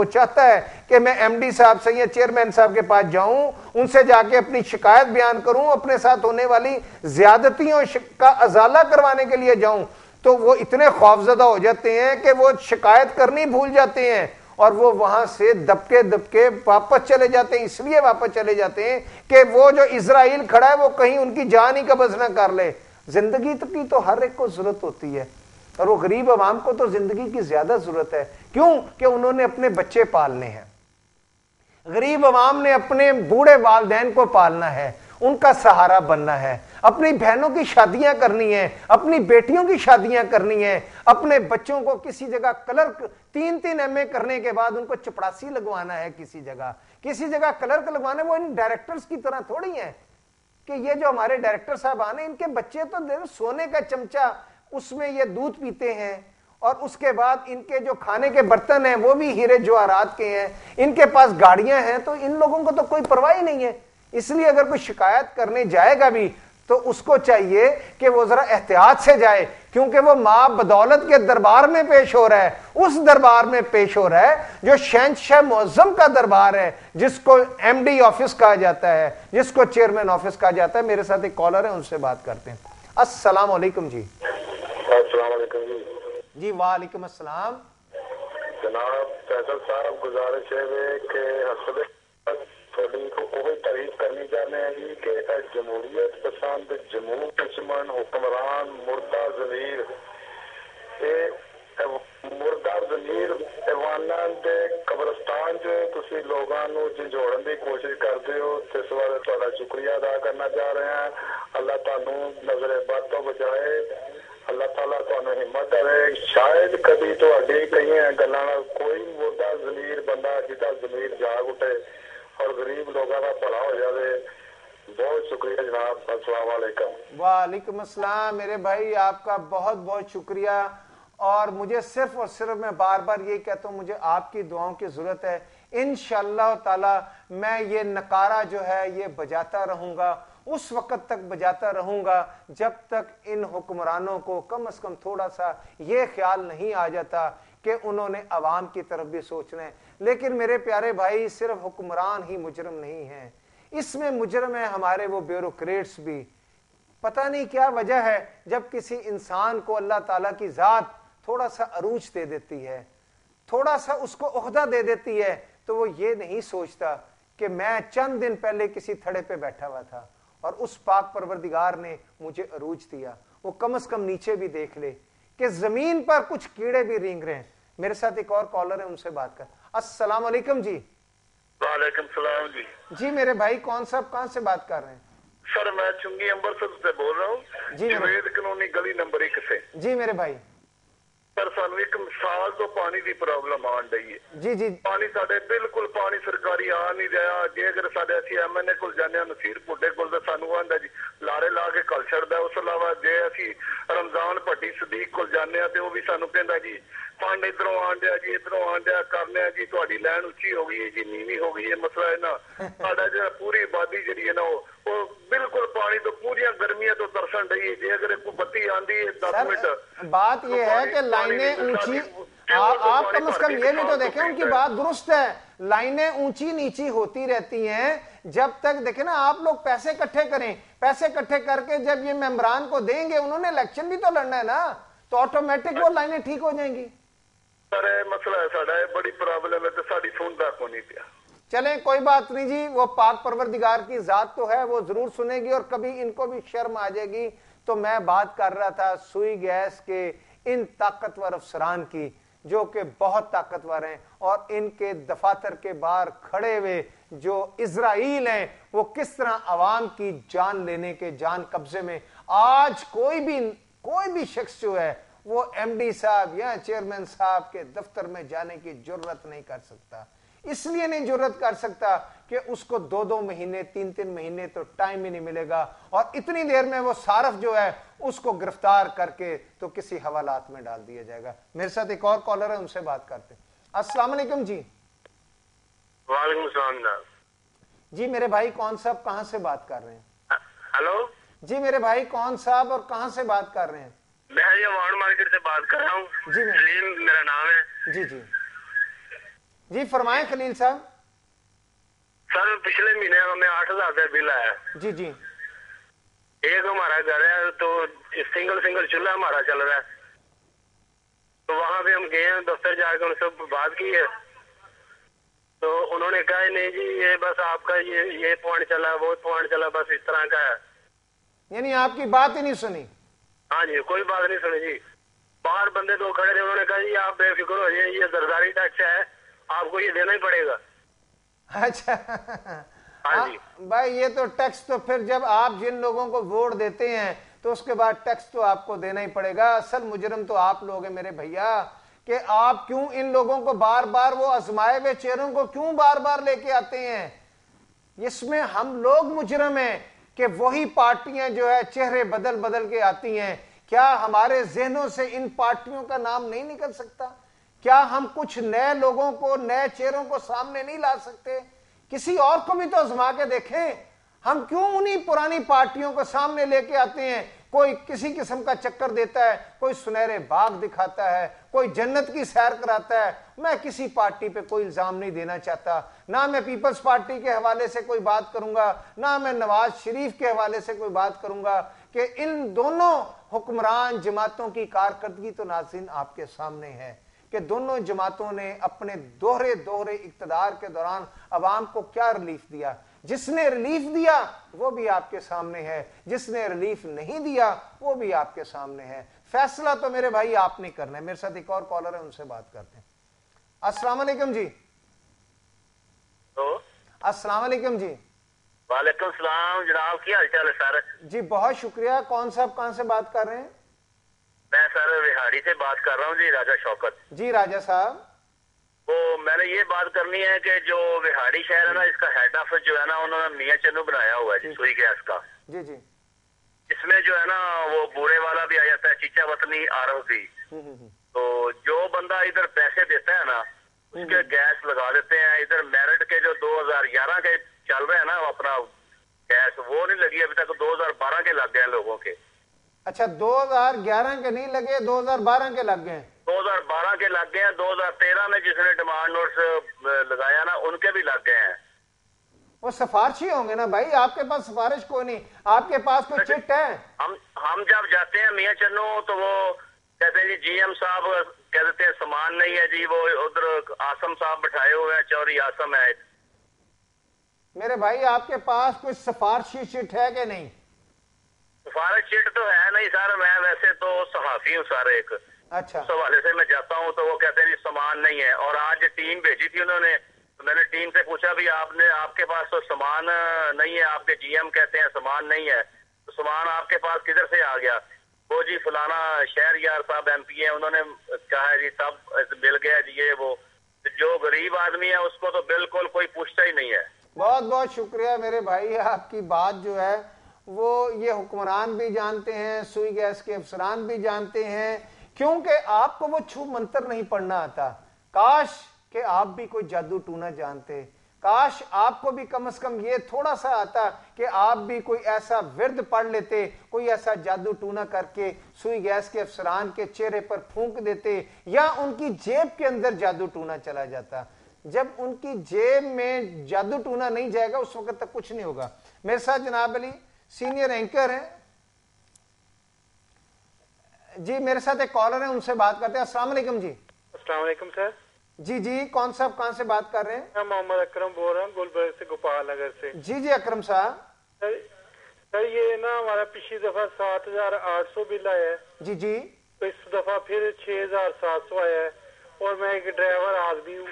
चाहता है कि मैं एमडी साहब से या चेयरमैन साहब के पास जाऊं, उनसे जाके अपनी शिकायत बयान करूं, अपने साथ होने वाली ज्यादतियों का अजाला करवाने के लिए जाऊं, तो वो इतने खौफजदा हो जाते हैं कि वो शिकायत करनी भूल जाते हैं और वो वहां से दबके दबके वापस चले जाते हैं। इसलिए वापस चले जाते हैं कि वो जो इजराइल खड़ा है वो कहीं उनकी जान ही कब्ज ना कर ले। जिंदगी की तो हर एक को जरूरत होती है, और वो गरीब अवाम को तो जिंदगी की ज्यादा जरूरत है। क्यों? कि उन्होंने अपने बच्चे पालने हैं, गरीब अवाम ने अपने बूढ़े वालिदैन को पालना है, उनका सहारा बनना है, अपनी बहनों की शादियां करनी है, अपनी बेटियों की शादियां करनी है, अपने बच्चों को किसी जगह क्लर्क 3-3 MA करने के बाद उनको चपड़ासी लगवाना है, किसी जगह क्लर्क लगवाना है। वो इन डायरेक्टर्स की तरह थोड़ी है कि ये जो हमारे डायरेक्टर साहब आने, इनके बच्चे तो सोने का चमचा उसमें ये दूध पीते हैं, और उसके बाद इनके जो खाने के बर्तन हैं वो भी हीरे जवाहरात के हैं, इनके पास गाड़ियां हैं, तो इन लोगों को तो कोई परवाह ही नहीं है। इसलिए अगर कोई शिकायत करने जाएगा भी तो उसको चाहिए कि वो जरा एहतियात से जाए, क्योंकि वो मां बदौलत के दरबार में पेश हो रहा है, उस दरबार में पेश हो रहा है जो शहंशाह मुअज्जम का दरबार है, जिसको एमडी ऑफिस कहा जाता है, जिसको चेयरमैन ऑफिस कहा जाता है। मेरे साथ एक कॉलर है, उनसे बात करते हैं। अस्सलाम वालेकुम जी। अस्सलाम वालेकुम जी। वालेकुम अस्सलाम। जनाब फैसल साहब, गुजारिश है कि हसद थोड़ी को कोई तारीफ करनी चाहते हैं जी कि जमहूरियत पसंद जमहूर दुश्मन हुक्मरान मुर्दा जमीर मुर्दा जमीर ऐवानां दे कब्रिस्तान च तुसी लोगां नूं झंझोड़न दी कोशिश करदे हो, ते इस बारे तुहाडा शुक्रिया अदा करना चाह रहे हैं। अल्लाह तुहानू नजरे बद तो बचाए, अल्लाह ताला तुहानू हिम्मत दे। शायद कभी तुहाडी कईयां गल्लां नाल कोई मुर्दा जमीर बंदा जिहदा जमीर जाग उठे और गरीब लोगों का भला हो जाए। बहुत शुक्रिया जनाब। अस्सलाम वालेकुम। वालेकुम अस्सलाम मेरे भाई, आपका बहुत बहुत शुक्रिया। और मुझे सिर्फ और सिर्फ मैं बार बार यही कहता हूँ, मुझे आपकी दुआओं की जरूरत है। इंशाअल्लाह ताला मैं ये नकारा जो है ये बजाता रहूंगा, उस वक्त तक बजाता रहूंगा जब तक इन हुक्मरानों को कम से कम थोड़ा सा ये ख्याल नहीं आ जाता कि उन्होंने अवाम की तरफ भी सोचना है। लेकिन मेरे प्यारे भाई, सिर्फ हुक्मरान ही मुजरम नहीं है, इसमें मुजरम है हमारे वो ब्यूरोक्रेट्स भी। पता नहीं क्या वजह है, जब किसी इंसान को अल्लाह ताला की जात थोड़ा सा अरूज दे देती है, थोड़ा सा उसको ओहदा दे देती है, तो वो ये नहीं सोचता कि मैं चंद दिन पहले किसी थड़े पे बैठा हुआ था और उस पाक परवरदिगार ने मुझे अरूज दिया। वो कम से कम नीचे भी देख ले कि जमीन पर कुछ कीड़े भी रेंग रहे हैं। मेरे साथ एक और कॉलर है, उनसे बात कर। अस्सलाम वालेकुम जी। वालेकुम सलाम जी। जी मेरे भाई, कौन साहब कहां से बात कर रहे हैं? सर मैं चुंगी अम्बरसर से बोल रहा हूँ, जी जवेद कानूनी गली नंबर 1 से। जी मेरे भाई। ਪਰ ਸਾਨੂੰ ਇੱਕ ਸਾਲ ਤੋਂ ਪਾਣੀ ਦੀ ਪ੍ਰੋਬਲਮ ਆਉਣ ਡਈ ਹੈ ਜੀ ਜੀ ਪਾਣੀ ਸਾਡੇ ਬਿਲਕੁਲ ਪਾਣੀ ਸਰਕਾਰੀ ਆ ਨਹੀਂ ਰਿਹਾ ਜੇ ਅਗਰ ਸਾਡੇ ਅਸੀਂ ਐਮਐਨਏ ਕੋਲ ਜਾਂਦੇ ਹਾਂ ਨਸੀਰ ਪੁੱਡੇ ਕੋਲ ਤਾਂ ਸਾਨੂੰ ਆਂਦਾ ਜੀ ਲਾਰੇ ਲਾ ਕੇ ਘੱਲ ਛੱਡਦਾ ਉਸ ਤੋਂ ਇਲਾਵਾ ਜੇ ਅਸੀਂ ਰਮਜ਼ਾਨ ਭੱਟੀ ਸਦੀਕ ਕੋਲ ਜਾਂਦੇ ਹਾਂ ਤੇ ਉਹ ਵੀ ਸਾਨੂੰ ਕਹਿੰਦਾ ਜੀ ਫੰਡ ਇਧਰੋਂ ਆਣ ਡਿਆ ਜੀ ਇਧਰੋਂ ਆਣ ਡਿਆ ਕਰਨੇ ਆ ਜੀ ਤੁਹਾਡੀ ਲਾਈਨ ਉੱਚੀ ਹੋ ਗਈ ਹੈ ਜੀ ਨੀਵੀਂ ਹੋ ਗਈ ਹੈ ਮਸਲਾ ਹੈ ਨਾ ਸਾਡਾ ਜਿਹੜਾ ਪੂਰੀ ਆਬਾਦੀ ਜਿਹੜੀ ਹੈ ਨਾ ਉਹ ਬਿल्कुल पानी तो पूरी गर्मियां तो तरसन रही है अगर कोई बत्ती आंदी है 10 मिनट बात ये है कि लाइनें ऊंची आप कम से कम ये भी तो देखें उनकी बात दुरुस्त है लाइनें ऊंची नीची होती रहती हैं जब तक देखें ना आप लोग पैसे इकट्ठे करें पैसे इकट्ठे करके जब ये मेंबरान को देंगे उन्होंने इलेक्शन भी तो लड़ना है ना तो ऑटोमेटिक वो लाइनें ठीक हो जाएंगी सर मसला है साडा बड़ी प्रॉब्लम है तो साडी सुनदा को नहीं पिया चलें कोई बात नहीं जी वो पाक परवरदिगार की जात तो है वो जरूर सुनेगी और कभी इनको भी शर्म आ जाएगी तो मैं बात कर रहा था सुई गैस के इन ताकतवर अफसरान की जो कि बहुत ताकतवर हैं और इनके दफातर के बाहर खड़े हुए जो इजराइल हैं वो किस तरह अवाम की जान लेने के जान कब्जे में आज कोई भी शख्स जो है वो एमडी साहब या चेयरमैन साहब के दफ्तर में जाने की जरूरत नहीं कर सकता इसलिए नहीं जरूरत कर सकता कि उसको 2-2 महीने 3-3 महीने तो टाइम ही नहीं मिलेगा और इतनी देर में वो सारफ जो है उसको गिरफ्तार करके तो किसी हवालात में डाल दिया जाएगा मेरे साथ एक और कॉलर है उनसे बात करते हैं अस्सलाम वालेकुम जी वालेकुम सलाम जी मेरे भाई कौन साहब कहां से बात कर रहे हैं हेलो जी मेरे भाई कौन साहब और कहां से बात कर रहे हैं मैं ये वार्ड मार्केट से बात कर रहा हूँ जी सलीम मेरा नाम है जी जी जी फरमाएं खलील साहब सर पिछले महीने हमें 8,000 रुपया बिल आया जी जी एक हमारा घर है तो सिंगल चूल्हा हमारा चल रहा है तो वहां पे हम गए हैं दफ्तर जाकर उनसे बात की है तो उन्होंने कहा नहीं जी ये बस आपका ये पॉइंट चला वो पॉइंट चला बस इस तरह का है यानी आपकी बात ही नहीं सुनी हाँ जी कोई बात नहीं सुनी जी बाहर बंदे दो खड़े थे उन्होंने कहा जी आप बेफिक्र हो जाइए ये सरकारी टैक्स है आपको ये देना ही पड़ेगा अच्छा हाँ जी भाई ये तो टैक्स तो फिर जब आप जिन लोगों को वोट देते हैं तो उसके बाद टैक्स तो आपको देना ही पड़ेगा असल मुजरम तो आप लोग हैं मेरे भैया कि आप क्यों इन लोगों को बार बार वो आजमाए हुए चेहरों को क्यों बार बार लेके आते हैं इसमें हम लोग मुजरम हैं कि वही पार्टियां जो है चेहरे बदल बदल के आती हैं क्या हमारे जहनों से इन पार्टियों का नाम नहीं निकल सकता क्या हम कुछ नए लोगों को नए चेहरों को सामने नहीं ला सकते किसी और को भी तो आजमा के देखें हम क्यों उन्हीं पुरानी पार्टियों को सामने लेके आते हैं कोई किसी किस्म का चक्कर देता है कोई सुनहरे बाग दिखाता है कोई जन्नत की सैर कराता है मैं किसी पार्टी पे कोई इल्जाम नहीं देना चाहता ना मैं पीपल्स पार्टी के हवाले से कोई बात करूंगा ना मैं नवाज शरीफ के हवाले से कोई बात करूंगा कि इन दोनों हुक्मरान जमातों की कारकर्दगी तो नाज़रीन आपके सामने है कि दोनों जमातों ने अपने दोहरे इक्तदार के दौरान अवाम को क्या रिलीफ दिया जिसने रिलीफ दिया वो भी आपके सामने है जिसने रिलीफ नहीं दिया वो भी आपके सामने है फैसला तो मेरे भाई आप नहीं करना है मेरे साथ एक और कॉलर है उनसे बात करते हैं अस्सलाम वालेकुम जी तो अस्सलाम वालेकुम जी वालेकुम सलाम जनाब की हाल चाल है सर जी बहुत शुक्रिया कौन साहब कहां से बात कर रहे हैं मैं सर विहाड़ी से बात कर रहा हूँ जी राजा शौकत जी राजा साहब तो मैंने ये बात करनी है कि जो विहाड़ी शहर है ना इसका हेड ऑफिस जो है ना उन्होंने मियाँ चन्नू बनाया हुआ है सुई गैस का जी जी इसमें जो है ना वो बूढ़े वाला भी आ जाता है चीचा वतनी आरव भी तो जो बंदा इधर पैसे देता है ना उसके गैस लगा देते हैं इधर मेरिट के जो 2011 के चल रहे हैं ना अपना गैस वो नहीं लगी अभी तक 2012 के लग गए लोगों के अच्छा 2011 के नहीं लगे 2012 के लग गए 2012 के लग गए हैं 2013 में जिसने डिमांड नोट्स लगाया ना उनके भी लग गए हैं वो सिफारिशी होंगे ना भाई आपके पास सिफारिश कोई नहीं आपके पास कोई चिट है हम जब जाते हैं मियाँ चन्नू तो वो कहते हैं जी जीएम साहब कह देते हैं सामान नहीं है जी वो उधर आसम साहब बैठाए हुए हैं चौरी आसम है मेरे भाई आपके पास कोई सिफारिशी चिट है कि नहीं सिफारिश चिट तो है नहीं सर मैं वैसे तो सहाफी हूँ सर एक अच्छा उस हवाले से मैं जाता हूँ तो वो कहते हैं जी सामान नहीं है और आज टीम भेजी थी उन्होंने तो मैंने टीम से पूछा भी आपके पास तो सामान नहीं है आपके जीएम कहते हैं सामान नहीं है तो सामान आपके पास किधर से आ गया وہ جی فلانا شہر یار صاحب MP ہیں, انہوں نے کہا جی سب مل گیا جی یہ وہ, جو غریب آدمی ہے اس کو تو بالکل کوئی پوچھتا ہی نہیں ہے. بہت بہت شکریہ میرے بھائی, آپ کی بات جو ہے وہ یہ حکمران بھی جانتے ہیں, سوئی گیس کے افسران بھی جانتے ہیں, کیونکہ آپ کو وہ چھو منتر نہیں پڑھنا آتا. کاش کہ آپ بھی کوئی جادو ٹونا جانتے, کاش آپ کو بھی کم از کم یہ تھوڑا سا آتا کہ آپ بھی کوئی ایسا ورد پڑھ لیتے, کوئی ایسا جادو ٹونا کر کے سوئی گیس کے افسران کے چہرے پر پھونک دیتے, یا ان کی جیب کے اندر جادو ٹونا چلا جاتا. جب ان کی جیب میں جادو ٹونا نہیں جائے گا اس وقت تک کچھ نہیں ہوگا. میرے ساتھ جناب علی سینئر اینکر ہیں جی, میرے ساتھ ایک کالر ہیں, ان سے بات کرتے ہیں. السلام علیکم جی. السلام علیکم سر. جی جی, کون صاحب کہاں سے بات کر رہے ہیں؟ میں محمد اکرم بول رہا ہوں گلبرگ سے, گوپال نگر سے. جی جی اکرم صاحب. سر یہ نا ہمارا پچھلی دفعہ 7,800 بل آیا ہے. جی جی. تو اس دفعہ پھر 6,700 آیا ہے, اور میں ایک ڈرائیور آدمی ہوں,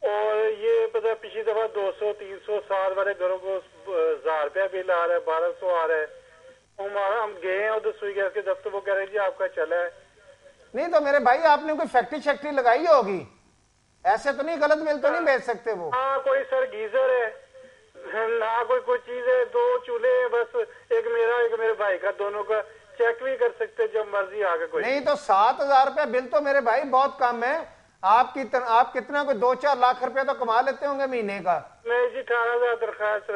اور یہ پتہ پچھلی دفعہ 200-300 سال والے گھروں کو 1,000 روپیہ بل آ رہا ہے, 1,200 آ رہا ہے. ہم گئے ہیں ادھر سوئی گیس کے دفتر, وہ کہہ رہے ہیں جی آپ کا چلا ہے. نہیں تو میرے بھائی آپ نے کوئی فیکٹری شیکٹری لگائی ہوگی, ایسے تو نہیں, غلط بل تو نہیں بھیج سکتے وہ. ہاں کوئی سر گیزر ہے نہ کوئی چیز ہے, 2 چولہے ہیں بس, ایک میرا ایک میرے بھائی کا, دونوں کا چیک بھی کر سکتے جب مرضی آ کے. کوئی نہیں تو 7,000 روپے بل تو میرے بھائی بہت کم ہے. آپ کتنا کوئی 2-4 لاکھ روپے تو کما لیتے ہوں گے مہینے کا. نہیں جی 18,000 درخواست.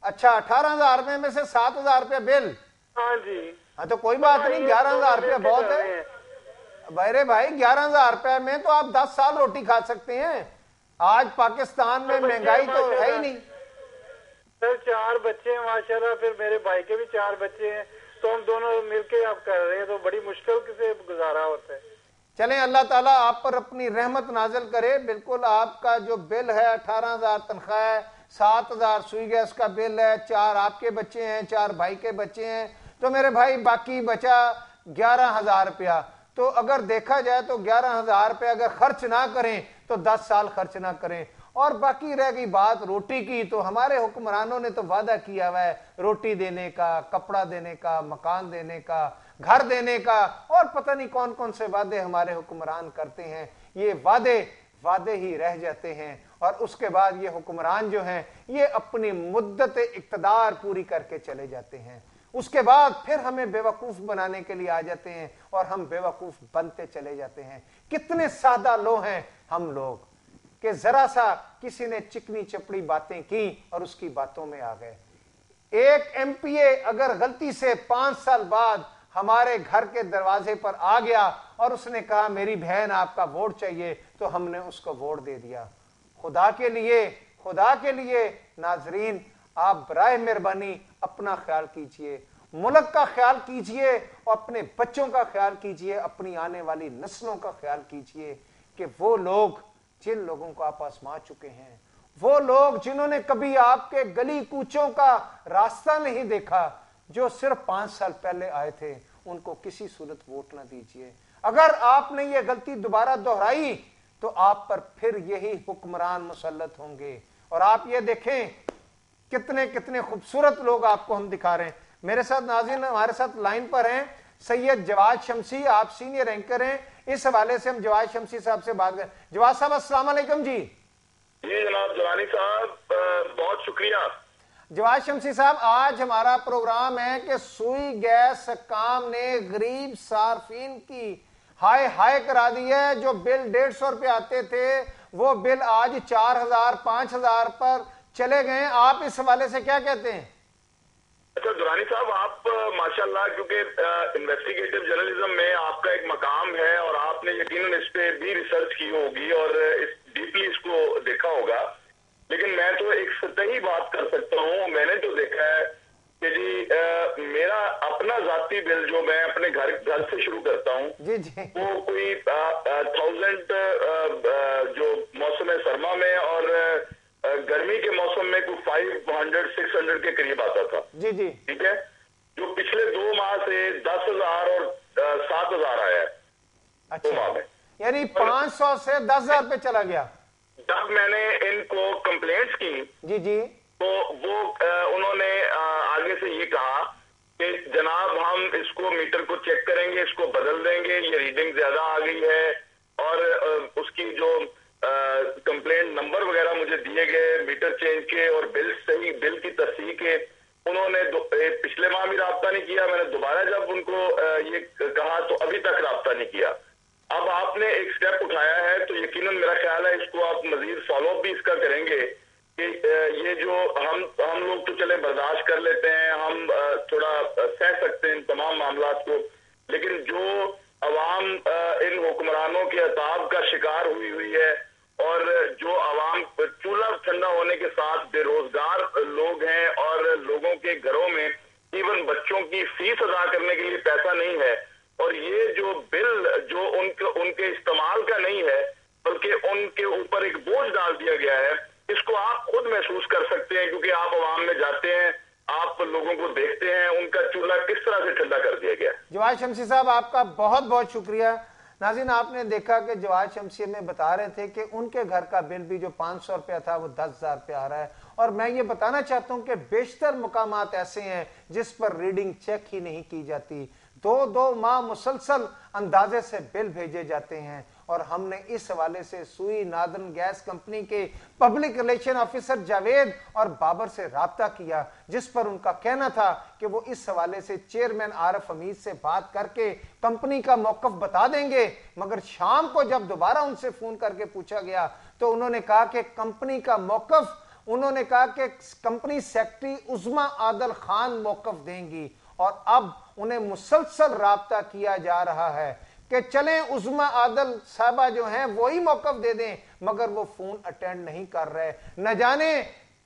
اچھا 18,000 روپے میں سے 7,000 روپے بل. ہاں جی. ہاں تو کوئی بات نہیں, 11,000 روپے بہت ہے میرے بھائی. 11,000 روپے میں تو آپ 10 سال روٹی کھا سکتے ہیں. آج پاکستان میں مہنگائی تو ہے ہی نہیں. سر 4 بچے ہیں ماشاءاللہ, پھر میرے بھائی کے بھی 4 بچے ہیں, تو ہم دونوں مل کے اب کر رہے ہیں, تو بڑی مشکل سے گزارا ہوتا ہے. چلیں اللہ تعالیٰ آپ پر اپنی رحمت نازل کرے. بالکل آپ کا جو بل ہے 18,000 تنخواہ ہے, 7,000 سوئی گیس کا بل ہے, 4 آپ کے بچے ہیں, 4 بھائی کے بچے ہیں, تو میرے بھائی باقی بچا 11,000 روپیہ. تو اگر دیکھا جائے تو 11,000 روپے اگر خرچ نہ کریں تو 10 سال خرچ نہ کریں. اور باقی رہ گئی بات روٹی کی, تو ہمارے حکمرانوں نے تو وعدہ کیا ہوا ہے روٹی دینے کا, کپڑا دینے کا, مکان دینے کا, گھر دینے کا, اور پتہ نہیں کون کون سے وعدے ہمارے حکمران کرتے ہیں. یہ وعدے ہی رہ جاتے ہیں, اور اس کے بعد یہ حکمران جو ہیں یہ اپنی مدت اقتدار پوری کر کے چلے جاتے ہیں. اس کے بعد پھر ہمیں بیوقوف بنانے کے لیے آ جاتے ہیں, اور ہم بیوقوف بنتے چلے جاتے ہیں. کتنے سادہ لوگ ہیں ہم لوگ کہ ذرا سا کسی نے چکنی چپڑی باتیں کی اور اس کی باتوں میں آ گئے. ایک MPA اگر غلطی سے 5 سال بعد ہمارے گھر کے دروازے پر آ گیا اور اس نے کہا میری بہن آپ کا ووٹ چاہیے, تو ہم نے اس کو ووٹ دے دیا. خدا کے لیے ناظرین آپ برائے مہربانی اپنا خیال کیجئے, ملک کا خیال کیجئے, اور اپنے بچوں کا خیال کیجئے, اپنی آنے والی نسلوں کا خیال کیجئے کہ وہ لوگ جن لوگوں کو آپ آزما چکے ہیں, وہ لوگ جنہوں نے کبھی آپ کے گلی کوچوں کا راستہ نہیں دیکھا, جو صرف 5 سال پہلے آئے تھے, ان کو کسی صورت ووٹ نہ دیجئے. اگر آپ نے یہ غلطی دوبارہ دہرائی تو آپ پر پھر یہی حکمران مسلط ہوں گے. اور آپ یہ دیکھیں کتنے خوبصورت لوگ آپ کو ہم دکھا رہے ہیں. میرے ساتھ ناظرین ہمارے ساتھ لائن پر ہیں سید جواد شمسی, آپ سینئر اینکر ہیں. اس حوالے سے ہم جواد شمسی صاحب سے بات کریں. جواد صاحب السلام علیکم. جی جی جناب جوانی صاحب بہت شکریہ. جواد شمسی صاحب, آج ہمارا پروگرام ہے کہ سوئی گیس حکام نے غریب صارفین کی ہائے کرا دی ہے. جو بل 150 روپے آتے تھے وہ بل آج 4,000-5,000 پر چلے گئے. آپ اس حوالے سے کیا کہتے ہیں؟ اچھا درانی صاحب, آپ ماشاءاللہ کیونکہ انویسٹیگیٹو جرنلزم میں آپ کا ایک مقام ہے, اور آپ نے یقیناً اس پہ بھی ریسرچ کی ہوگی اور ڈیپلی اس کو دیکھا ہوگا. لیکن میں تو ایک سطحی بات کر سکتا ہوں. میں نے جو دیکھا ہے کہ جی میرا اپنا ذاتی بل جو میں اپنے گھر سے شروع کرتا ہوں, وہ کوئی 1000 جو موسم سرما میں اور گرمی کے موسم میں کوئی 500-600 کے قریب آتا تھا. جی ٹھیک ہے, جو پچھلے 2 ماہ سے 10,000 اور 7,000 آیا ہے. 2 ماہ میں یعنی 500 سے 10,000 پہ چلا گیا. جب میں نے ان کو کمپلینٹس کی جی تو وہ انہوں نے آگے سے یہ کہا کہ جناب ہم اس کو मीटर को चेक करेंगे, इसको बदल देंगे, ये रीडिंग ज्यादा आ गई है। और उसकी जो कंप्लेंट नंबर वगैरह मुझे दिए गए मीटर चेंज के और बिल की तस्दीक के, उन्होंने पिछले माह भी राब्ता नहीं किया। मैंने दोबारा जब उनको ये कहा तो अभी तक राब्ता नहीं किया। अब आपने एक स्टेप उठाया है तो यकीनन मेरा ख्याल है इसको आप मजीद फॉलोअप भी इसका करेंगे कि ये जो हम लोग तो चले बर्दाश्त कर लेते हैं, हम थोड़ा सह सकते हैं इन तमाम मामलात को, लेकिन जो अवाम इन हुक्मरानों के अताब का शिकार हुई है और जो अवाम चूल्हा ठंडा होने के साथ बेरोजगार लोग हैं और लोगों के घरों में इवन बच्चों की फीस अदा करने के लिए पैसा नहीं है, और ये जो बिल जो उनके इस्तेमाल का नहीं है बल्कि उनके ऊपर एक बोझ डाल दिया गया है, इसको आप खुद महसूस कर सकते हैं क्योंकि आप अवाम में जाते हैं, आप लोगों को देखते हैं, उनका चूल्हा किस तरह से ठंडा कर दिया गया। जवाद शमसी साहब आपका बहुत बहुत शुक्रिया। नाज़रीन, आपने देखा कि जवाद शमसी में बता रहे थे कि उनके घर का बिल भी जो 500 रुपया था वो 10,000 रुपया आ रहा है, और मैं ये बताना चाहता हूं कि बेशतर मुकामात ऐसे हैं जिस पर रीडिंग चेक ही नहीं की जाती। 2-2 माह मुसलसल अंदाजे से बिल भेजे जाते हैं, और हमने इस हवाले से सुई नादन गैस कंपनी के पब्लिक रिलेशन ऑफिसर जावेद और बाबर से राब्ता किया, जिस पर उनका कहना था कि वो इस हवाले से चेयरमैन आरिफ हमीद से बात करके कंपनी का मौकफ बता देंगे। मगर शाम को जब दोबारा उनसे फोन करके पूछा गया तो उन्होंने कहा कि कंपनी का मौकफ, उन्होंने कहा कि कंपनी सेक्रेटरी उस्मा आदल खान मौकफ देंगी, और अब उन्हें मुसलसल राब्ता किया जा रहा है कि चलें उस्मा आदल साहबा जो हैं वही मौकफ दे दें, मगर वो फोन अटेंड नहीं कर रहे। न जाने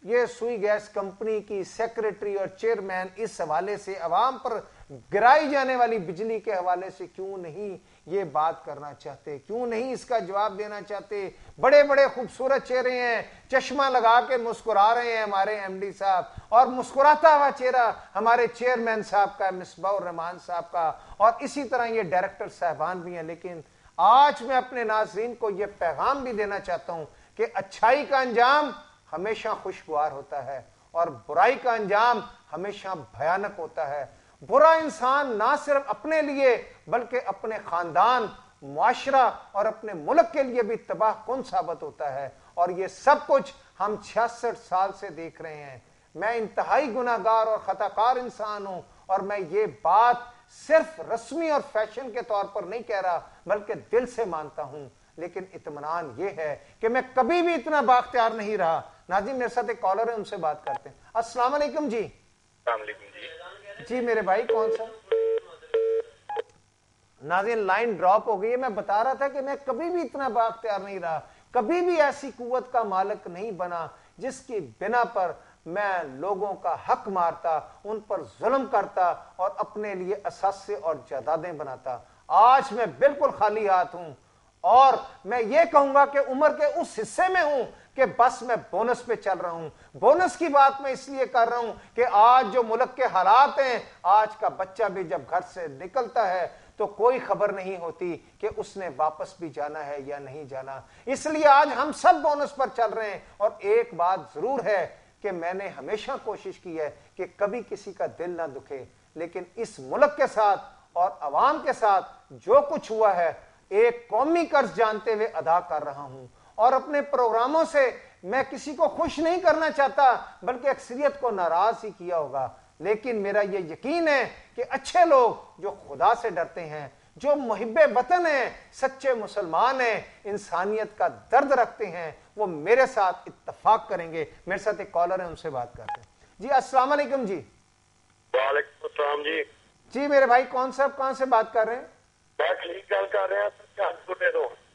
ये सुई गैस कंपनी की सेक्रेटरी और चेयरमैन इस हवाले से अवाम पर गिराई जाने वाली बिजली के हवाले से क्यों नहीं ये बात करना चाहते, क्यों नहीं इसका जवाब देना चाहते। बड़े बड़े खूबसूरत चेहरे हैं, चश्मा लगा के मुस्कुरा रहे हैं हमारे एमडी साहब, और मुस्कुराता हुआ चेहरा हमारे चेयरमैन साहब का, मिसबाउर रहमान साहब का, और इसी तरह ये डायरेक्टर साहबान भी हैं। लेकिन आज मैं अपने नाज़रीन को ये पैगाम भी देना चाहता हूं कि अच्छाई का अंजाम हमेशा खुशगवार होता है और बुराई का अंजाम हमेशा भयानक होता है। बुरा इंसान ना सिर्फ अपने लिए बल्कि अपने खानदान, मुआशरा और अपने मुल्क के लिए भी तबाह कुन साबित होता है, और ये सब कुछ हम 66 साल से देख रहे हैं। मैं इंतहाई गुनाहगार और खताकार इंसान हूं, और मैं ये बात सिर्फ रस्मी और फैशन के तौर पर नहीं कह रहा बल्कि दिल से मानता हूं। लेकिन इत्मीनान ये है कि मैं कभी भी इतना बाख्तियार नहीं रहा। नाज़रीन, मेरे साथ एक कॉलर है, उनसे बात करते हैं। अस्सलाम वालेकुम जी। जी मेरे भाई, कौन सा? नाज़रीन, लाइन ड्रॉप हो गई है। मैं बता रहा था कि मैं कभी भी इतना बाख्तियार नहीं रहा, कभी भी ऐसी कुव्वत का मालिक नहीं बना जिसकी बिना पर मैं लोगों का हक मारता, उन पर जुल्म करता और अपने लिए असासे और जायदादें बनाता। आज मैं बिल्कुल खाली हाथ हूं, और मैं ये कहूंगा कि उम्र के उस हिस्से में हूं कि बस मैं बोनस पे चल रहा हूं। बोनस की बात मैं इसलिए कर रहा हूं कि आज जो मुल्क के हालात हैं, आज का बच्चा भी जब घर से निकलता है तो कोई खबर नहीं होती कि उसने वापस भी जाना है या नहीं जाना। इसलिए आज हम सब बोनस पर चल रहे हैं। और एक बात जरूर है कि मैंने हमेशा कोशिश की है कि कभी किसी का दिल ना दुखे, लेकिन इस मुल्क के साथ और अवाम के साथ जो कुछ हुआ है एक कौमी कर्ज जानते हुए अदा कर रहा हूं। और अपने प्रोग्रामों से मैं किसी को खुश नहीं करना चाहता बल्कि अक्सरियत को नाराज ही किया होगा। लेकिन मेरा ये यकीन है कि अच्छे लोग जो खुदा से डरते हैं, जो मुहिब्बे वतन हैं, सच्चे मुसलमान हैं, इंसानियत का दर्द रखते हैं, वो मेरे साथ इत्तफाक करेंगे। मेरे साथ एक कॉलर है, उनसे बात करते हैं। जी अस्सलाम वालेकुम जी। वालेकुम अस्सलाम जी। जी मेरे भाई, कौन साहब कहां से बात कर रहे हैं? मैं ठीक गल कर रहे हैं।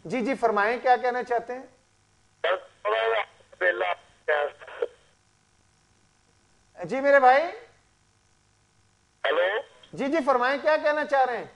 जी जी फरमाएं, क्या कहना चाहते हैं? जी मेरे भाई। हेलो। जी जी फरमाएं, क्या कहना चाह रहे हैं?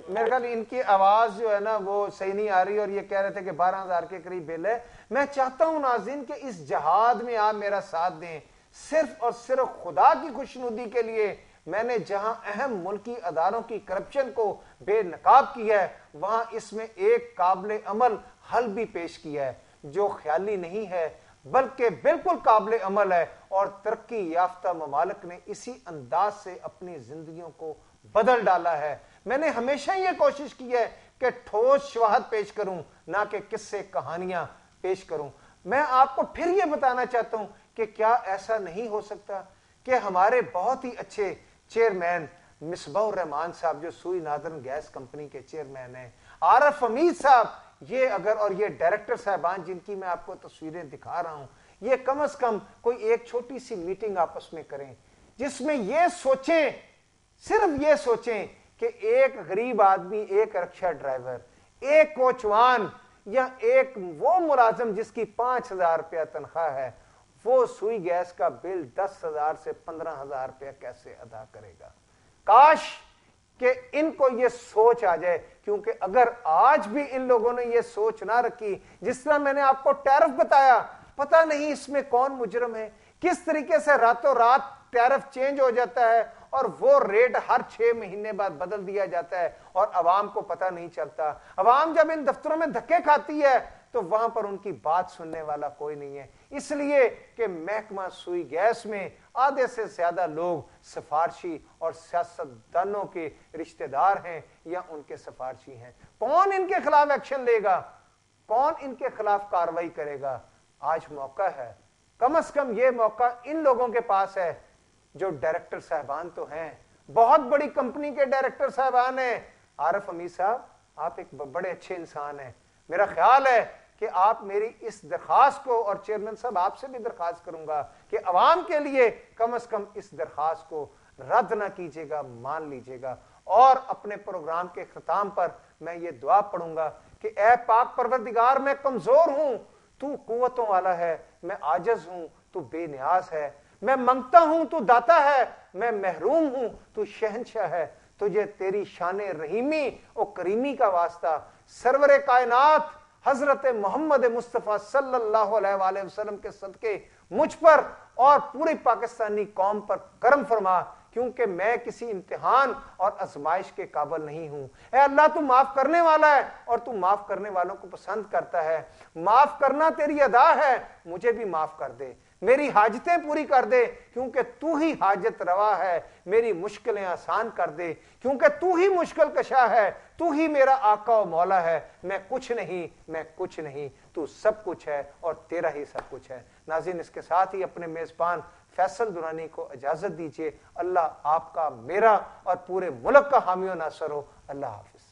मेरे ख्याल इनकी आवाज जो है ना वो सही नहीं आ रही, और ये कह रहे थे कि 12,000 के करीब बिल है। मैं चाहता हूं नाज़रीन कि इस जहाद में आप मेरा साथ दें। सिर्फ और सिर्फ खुदा की खुशनुदी के लिए मैंने जहां अहम मुल्की अदारों की करप्शन को बेनकाब किया है, वहां इसमें एक काबिल अमल हल भी पेश किया है जो ख्याली नहीं है। बल्कि बिल्कुल काबिल अमल है और तरक्की याफ्ता ममालिक ने इसी अंदाज से अपनी जिंदगियों को बदल डाला है। मैंने हमेशा ये कोशिश की है कि ठोस शवाहद पेश करूं, ना कि किस्से कहानियां पेश करूं। मैं आपको फिर ये बताना चाहता हूं कि क्या ऐसा नहीं हो सकता कि हमारे बहुत ही अच्छे चेयरमैन मिसबाहुर रहमान साहब, जो सुई नादरन गैस कंपनी के चेयरमैन हैं, आरफ हमीद साहब, ये अगर, और ये डायरेक्टर साहबान जिनकी मैं आपको तस्वीरें दिखा रहा हूं, ये कम से कम कोई एक छोटी सी मीटिंग आपस में करें जिसमें ये सोचें, सिर्फ ये सोचें कि एक गरीब आदमी, एक रिक्शा ड्राइवर, एक कोचवान या एक वो मुलाजिम जिसकी 5,000 रुपया तनख्वाह है, वो सुई गैस का बिल 10,000 से 15,000 रुपया कैसे अदा करेगा। काश कि इनको ये सोच आ जाए, क्योंकि अगर आज भी इन लोगों ने ये सोच ना रखी, जिस तरह मैंने आपको टैरिफ बताया, पता नहीं इसमें कौन मुजरम है, किस तरीके से रातों रात टैरिफ चेंज हो जाता है और वो रेट हर 6 महीने बाद बदल दिया जाता है और अवाम को पता नहीं चलता। अवाम जब इन दफ्तरों में धक्के खाती है तो वहां पर उनकी बात सुनने वाला कोई नहीं है, इसलिए कि महकमा सुई गैस में आधे से ज्यादा लोग सिफारशी और सियासतदानों के रिश्तेदार हैं या उनके सिफारशी हैं। कौन इनके खिलाफ एक्शन लेगा, कौन इनके खिलाफ कार्रवाई करेगा? आज मौका है, कम से कम ये मौका इन लोगों के पास है जो डायरेक्टर साहबान तो हैं, बहुत बड़ी कंपनी के डायरेक्टर साहबान हैं। आरफ हमीद साहब, आप एक बड़े अच्छे इंसान हैं। मेरा ख्याल है कि आप मेरी इस दरखास्त को, और चेयरमैन साहब आपसे भी दरखास्त करूंगा कि अवाम के लिए कम से कम इस दरखास्त को रद्द ना कीजिएगा, मान लीजिएगा। और अपने प्रोग्राम के खिताम पर मैं ये दुआ पढ़ूंगा कि ए पाक परवरदिगार, मैं कमजोर हूं, तू कुव्वतों वाला है, मैं आजिज हूं, तू बेनियाज है, मैं मांगता हूं, तू दाता है, मैं महरूम हूं, तू शहंशाह है। तुझे तेरी शान रहीमी और करीमी का वास्ता सरवरे कायनात हजरत मोहम्मद मुस्तफ़ा सल्लल्लाहु अलैहि वसल्लम के सदके मुझ पर और पूरी पाकिस्तानी कौम पर करम फरमा, क्योंकि मैं किसी इम्तिहान और आजमाइश के काबिल नहीं हूं। ऐ अल्लाह, तू माफ करने वाला है और तू माफ करने वालों को पसंद करता है। माफ करना तेरी अदा है, मुझे भी माफ कर दे, मेरी हाजतें पूरी कर दे, क्योंकि तू ही हाजत रवा है। मेरी मुश्किलें आसान कर दे, क्योंकि तू ही मुश्किल कशा है, तू ही मेरा आका और मौला है। मैं कुछ नहीं, मैं कुछ नहीं, तू सब कुछ है और तेरा ही सब कुछ है। नाज़रीन, इसके साथ ही अपने मेजबान फैसल दुरानी को इजाजत दीजिए। अल्लाह आपका, मेरा और पूरे मुल्क का हामी और नासर हो। अल्लाह हाफिज।